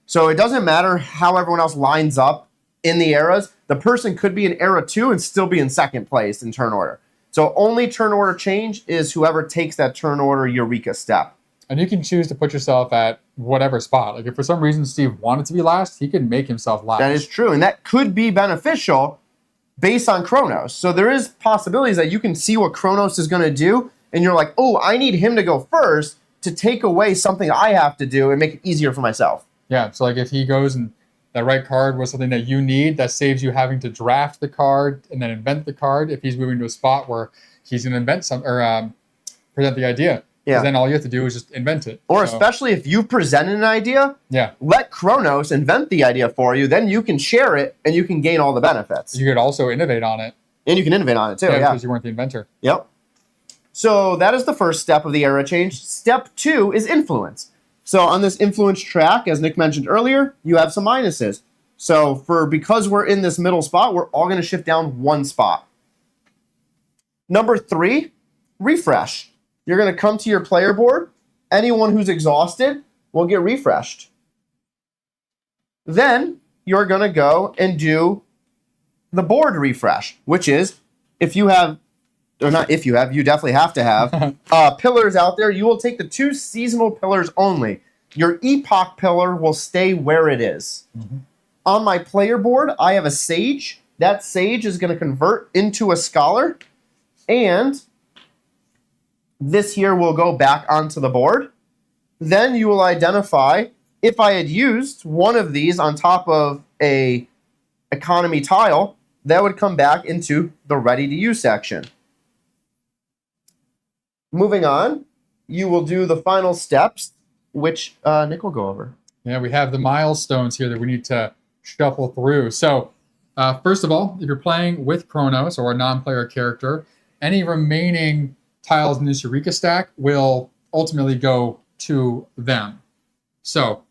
So it doesn't matter how everyone else lines up in the eras. The person could be in era 2 and still be in second place in turn order. So only turn order change is whoever takes that turn order Eureka step. And you can choose to put yourself at whatever spot. Like if for some reason Steve wanted to be last, he could make himself last. That is true. And that could be beneficial based on Chronos. So there is possibilities that you can see what Chronos is going to do. And you're like, oh, I need him to go first to take away something I have to do and make it easier for myself. Yeah. So like if he goes and that right card was something that you need, that saves you having to draft the card and then invent the card. If he's moving to a spot where he's going to invent some or present the idea. Yeah. Then all you have to do is just invent it. Or especially if you presented an idea, let Chronos invent the idea for you. Then you can share it and you can gain all the benefits. You could also innovate on it. And you can innovate on it too. Yeah, because you weren't the inventor. Yep. So that is the first step of the era change. Step 2 is influence. So on this influence track, as Nick mentioned earlier, you have some minuses. So because we're in this middle spot, we're all going to shift down 1 spot. Number 3, refresh. You're going to come to your player board. Anyone who's exhausted will get refreshed. Then you're going to go and do the board refresh, which is if you have, or not if you have, you definitely have to have pillars out there. You will take the 2 seasonal pillars only. Your epoch pillar will stay where it is. Mm-hmm. On my player board, I have a sage. That sage is going to convert into a scholar. And this here will go back onto the board. Then you will identify if I had used one of these on top of a economy tile, that would come back into the ready to use section. Moving on, you will do the final steps, which Nick will go over. Yeah, we have the milestones here that we need to shuffle through. So, first of all, if you're playing with Chronos or a non-player character, any remaining tiles in this Eureka stack will ultimately go to them. So,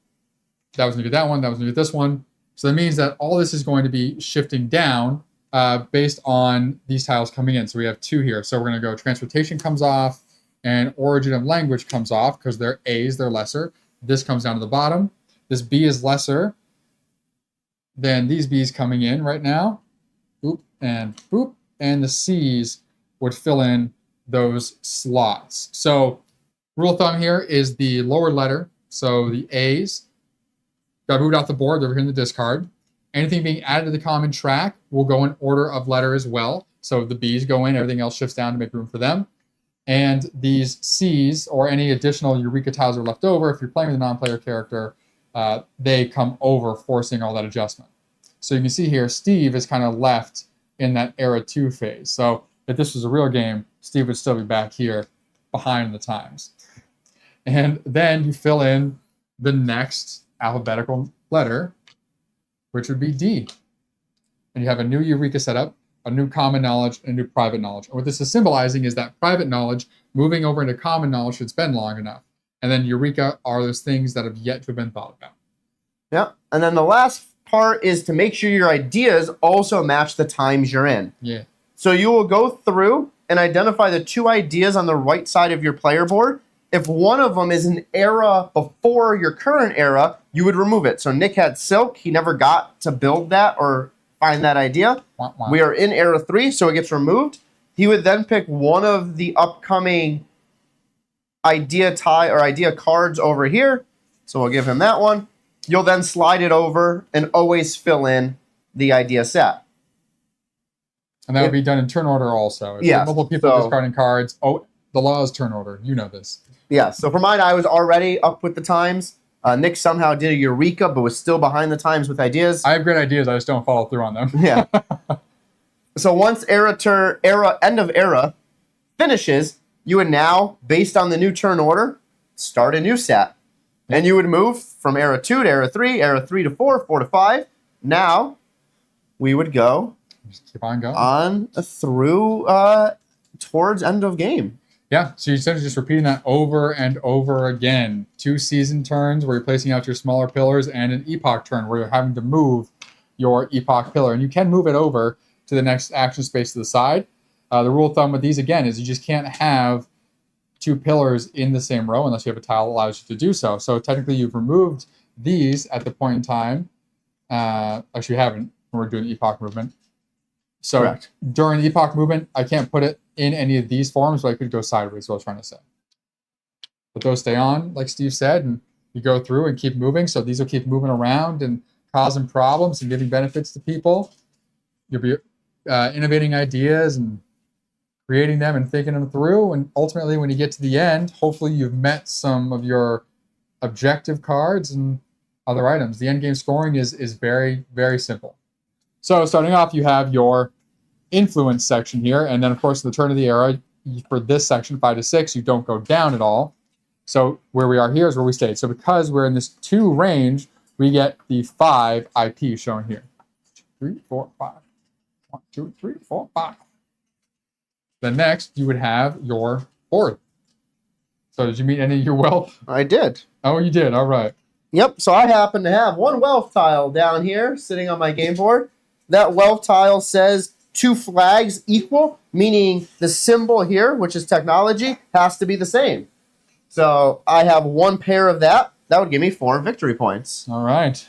that was going to get that one, that was going to get this one. So that means that all this is going to be shifting down based on these tiles coming in. So we have 2 here. So we're going to go transportation comes off and origin of language comes off because they're A's, they're lesser. This comes down to the bottom. This B is lesser than these B's coming in right now. Boop and boop. And the C's would fill in those slots. So rule of thumb here is the lower letter. So the A's got moved off the board. They're here in the discard. Anything being added to the common track will go in order of letter as well. So the B's go in, everything else shifts down to make room for them. And these C's or any additional Eureka tiles are left over. If you're playing with a non-player character, they come over, forcing all that adjustment. So you can see here, Steve is kind of left in that Era 2 phase. So if this was a real game, Steve would still be back here behind the times. And then you fill in the next alphabetical letter, which would be D. And you have a new Eureka setup, a new common knowledge, and a new private knowledge. And what this is symbolizing is that private knowledge moving over into common knowledge should spend long enough. And then Eureka are those things that have yet to have been thought about. Yeah. And then the last part is to make sure your ideas also match the times you're in. Yeah. So you will go through and identify the 2 ideas on the right side of your player board. If one of them is an era before your current era, you would remove it. So Nick had Silk. He never got to build that or find that idea. We are in Era 3, so it gets removed. He would then pick one of the upcoming idea cards over here. So we'll give him that one. You'll then slide it over and always fill in the idea set. And that would be done in turn order also. If multiple people discarding cards, the law is turn order. You know this. Yeah, so for mine, I was already up with the times. Nick somehow did a Eureka, but was still behind the times with ideas. I have great ideas. I just don't follow through on them. Yeah. So once end of era finishes, you would now, based on the new turn order, start a new set. And you would move from Era 2 to Era 3, Era 3 to 4, 4 to 5. Now, we would go just keep on going on through towards end of game. Yeah, so you're essentially just repeating that over and over again. 2 season turns where you're placing out your smaller pillars and an epoch turn where you're having to move your epoch pillar. And you can move it over to the next action space to the side. The rule of thumb with these, again, is you just can't have 2 pillars in the same row unless you have a tile that allows you to do so. So technically you've removed these at the point in time. Actually, you haven't when we're doing the epoch movement. So correct. During the epoch movement, I can't put it in any of these forms, but I could go sideways, is what I was trying to say. But those stay on, like Steve said, and you go through and keep moving. So these will keep moving around and causing problems and giving benefits to people. You'll be innovating ideas and creating them and thinking them through. And ultimately, when you get to the end, hopefully you've met some of your objective cards and other items. The end game scoring is very, very simple. So starting off, you have your influence section here. And then, of course, the turn of the era, for this section, 5 to 6, you don't go down at all. So where we are here is where we stayed. So because we're in this 2 range, we get the 5 IP shown here. 3, 4, 5. 1, 2, 3, 4, 5. Then next, you would have your board. So did you meet any of your wealth? I did. Oh, you did. All right. Yep. So I happen to have 1 wealth tile down here sitting on my game board. That wealth tile says 2 flags equal, meaning the symbol here, which is technology, has to be the same. So I have 1 pair of that. That would give me 4 victory points. All right.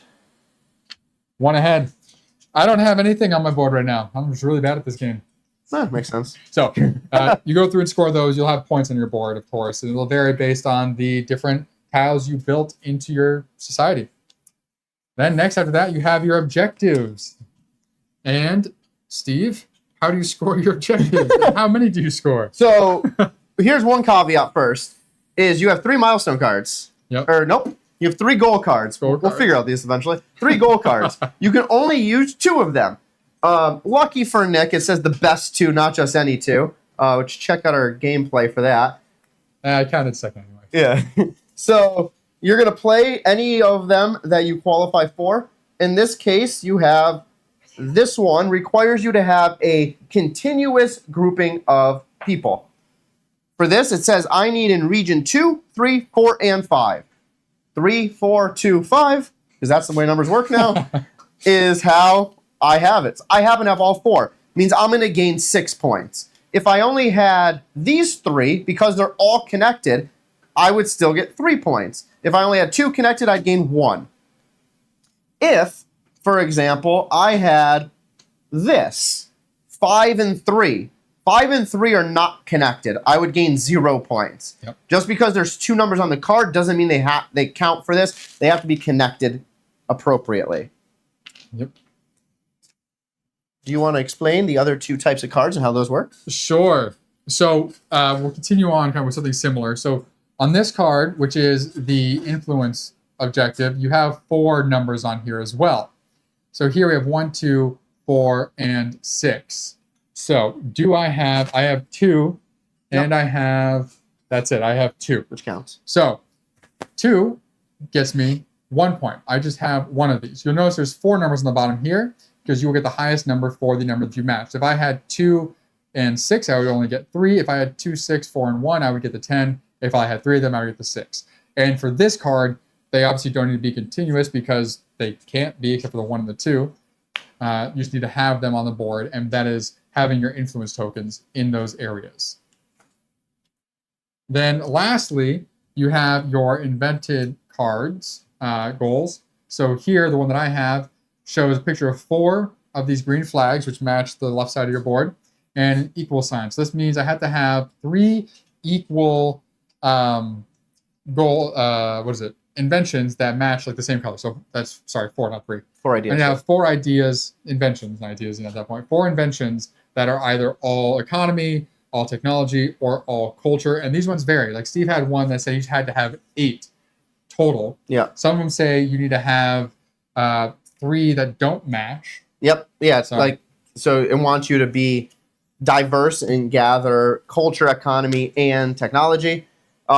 1 ahead. I don't have anything on my board right now. I'm just really bad at this game. That makes sense. So you go through and score those. You'll have points on your board, of course. And it'll vary based on the different tiles you built into your society. Then next after that, you have your objectives. And Steve, how do you score your objectives? How many do you score? So here's one caveat first, is you have 3 milestone cards. Yep. Or nope, you have 3 goal cards. We'll figure out these eventually. 3 goal cards. You can only use 2 of them. Lucky for Nick, it says the best 2, not just any 2. Which check out our gameplay for that. I counted second anyway. Yeah. So you're going to play any of them that you qualify for. In this case, you have this one requires you to have a continuous grouping of people. For this, it says I need in region 2, 3, 4, and 5. 3, 4, 2, 5, because that's the way numbers work now, is how I have it. I happen to have all 4. Means I'm going to gain 6 points. If I only had these 3, because they're all connected, I would still get 3 points. If I only had 2 connected, I'd gain 1. If, for example, I had this, 5 and 3. 5 and 3 are not connected. I would gain 0 points. Yep. Just because there's 2 numbers on the card doesn't mean they count for this. They have to be connected appropriately. Yep. Do you want to explain the other 2 types of cards and how those work? Sure. So we'll continue on kind of with something similar. So on this card, which is the influence objective, you have 4 numbers on here as well. So here we have 1, 2, 4, and 6. So I have 2, and Yep. that's it. I have 2. Which counts. So 2 gets me 1 point. I just have one of these. You'll notice there's 4 numbers on the bottom here because you will get the highest number for the number that you matched. If I had 2 and 6, I would only get 3. If I had 2, 6, 4, and 1, I would get the 10. If I had 3 of them, I would get the 6. And for this card, they obviously don't need to be continuous because they can't be except for the 1 and the 2. You just need to have them on the board, and that is having your influence tokens in those areas. Then lastly, you have your invented cards, goals. So here, the one that I have shows a picture of 4 of these green flags, which match the left side of your board, and an equal sign. So this means I have to have 3 equal inventions that match like the same color. So that's, 4, not 3. 4 ideas. And you have 4 inventions at that point. 4 inventions that are either all economy, all technology, or all culture. And these ones vary. Like Steve had one that said you had to have 8 total. Yeah. Some of them say you need to have 3 that don't match. Yep. Yeah. It's so it wants you to be diverse and gather culture, economy, and technology.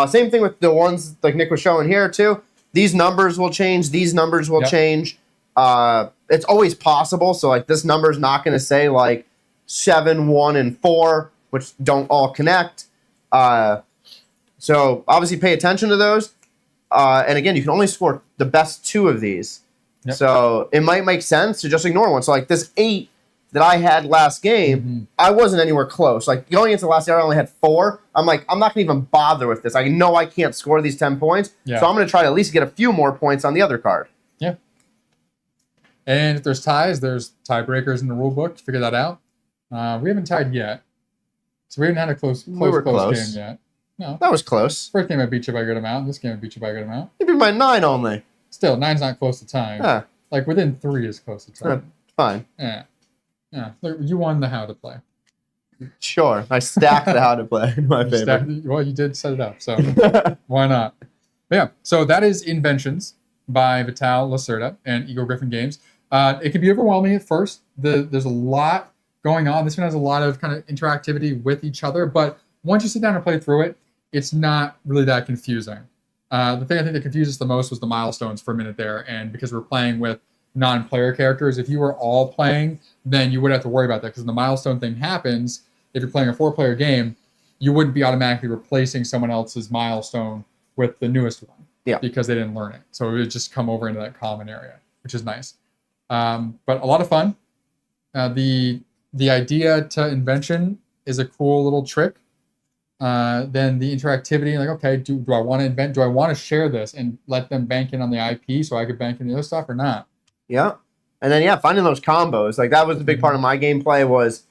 Same thing with the ones like Nick was showing here too. These numbers will change. These numbers will change. It's always possible. So like this number is not going to say like 7, 1, and 4, which don't all connect. So obviously pay attention to those. And again, you can only score the best 2 of these. Yep. So it might make sense to just ignore one. So like this 8 that I had last game, I wasn't anywhere close. Like going into the last year, I only had 4. I'm like, I'm not going to even bother with this. I know I can't score these 10 points. Yeah. So I'm going to try to at least get a few more points on the other card. Yeah. And if there's ties, there's tiebreakers in the rule book to figure that out. We haven't tied yet. So we haven't had a close game yet. No. That was close. First game I beat you by a good amount. This game I beat you by a good amount. You beat by 9 only. Still, 9's not close to time. Yeah. Like within 3 is close to time. Fine. Yeah. Yeah. Look, you won the how to play. Sure. I stacked the how to play in my favor. Well, you did set it up, so why not? But yeah, so that is Inventions by Vital Lacerda and Eagle Griffin Games. It can be overwhelming at first. There's a lot going on. This one has a lot of kind of interactivity with each other, but once you sit down and play through it, it's not really that confusing. The thing I think that confused us the most was the milestones for a minute there, and because we're playing with non-player characters, if you were all playing, then you wouldn't have to worry about that, because when the milestone thing happens, if you're playing a 4-player game, you wouldn't be automatically replacing someone else's milestone with the newest one. Yeah. Because they didn't learn it. So it would just come over into that common area, which is nice. But a lot of fun. The idea to invention is a cool little trick. Then the interactivity, like, okay, do I want to invent? Do I want to share this and let them bank in on the IP so I could bank in the other stuff or not? Yeah. And then, finding those combos. Like, that was the big part of my gameplay was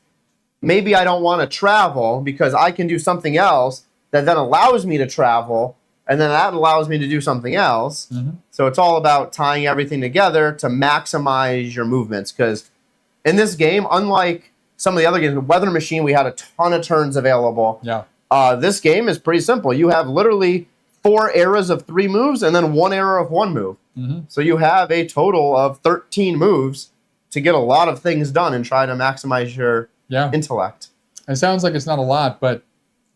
maybe I don't want to travel because I can do something else that then allows me to travel, and then that allows me to do something else. So it's all about tying everything together to maximize your movements. Because in this game, unlike some of the other games, with Weather Machine, we had a ton of turns available. Yeah. This game is pretty simple. You have literally 4 eras of 3 moves and then 1 era of 1 move. So you have a total of 13 moves to get a lot of things done and try to maximize your intellect. It sounds like it's not a lot, but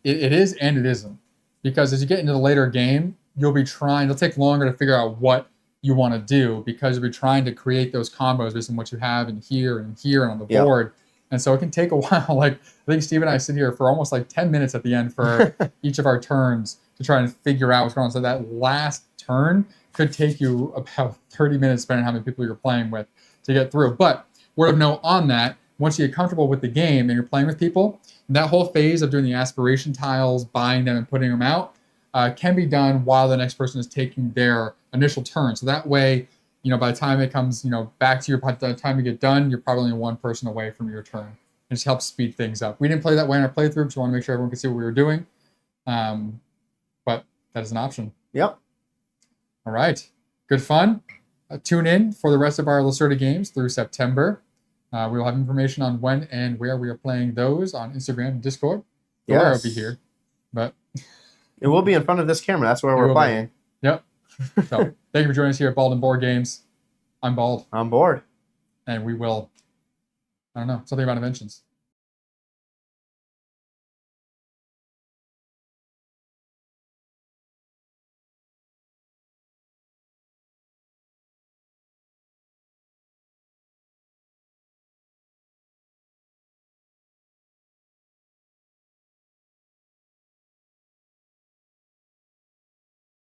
it is and it isn't. Because as you get into the later game, you'll take longer to figure out what you want to do because you'll be trying to create those combos based on what you have in here and here and on the board. And so it can take a while. Like I think Steve and I sit here for almost like 10 minutes at the end for each of our turns to try and figure out what's going on. So that last turn could take you about 30 minutes, depending on how many people you're playing with, to get through. But word of note on that, once you get comfortable with the game and you're playing with people, that whole phase of doing the aspiration tiles, buying them and putting them out can be done while the next person is taking their initial turn. So that way, by the time it comes, back to by the time you get done, you're probably only one person away from your turn. It just helps speed things up. We didn't play that way in our playthrough, because we want to make sure everyone could see what we were doing. But that is an option. Yep. All right. Good fun. Tune in for the rest of our Lacerda games through September. We will have information on when and where we are playing those on Instagram and Discord. Laura will be here. But it will be in front of this camera. That's where we're playing. Yep. So thank you for joining us here at Bald and Board Games. I'm Bald. I'm Bored. And we will, I don't know, something about Inventions.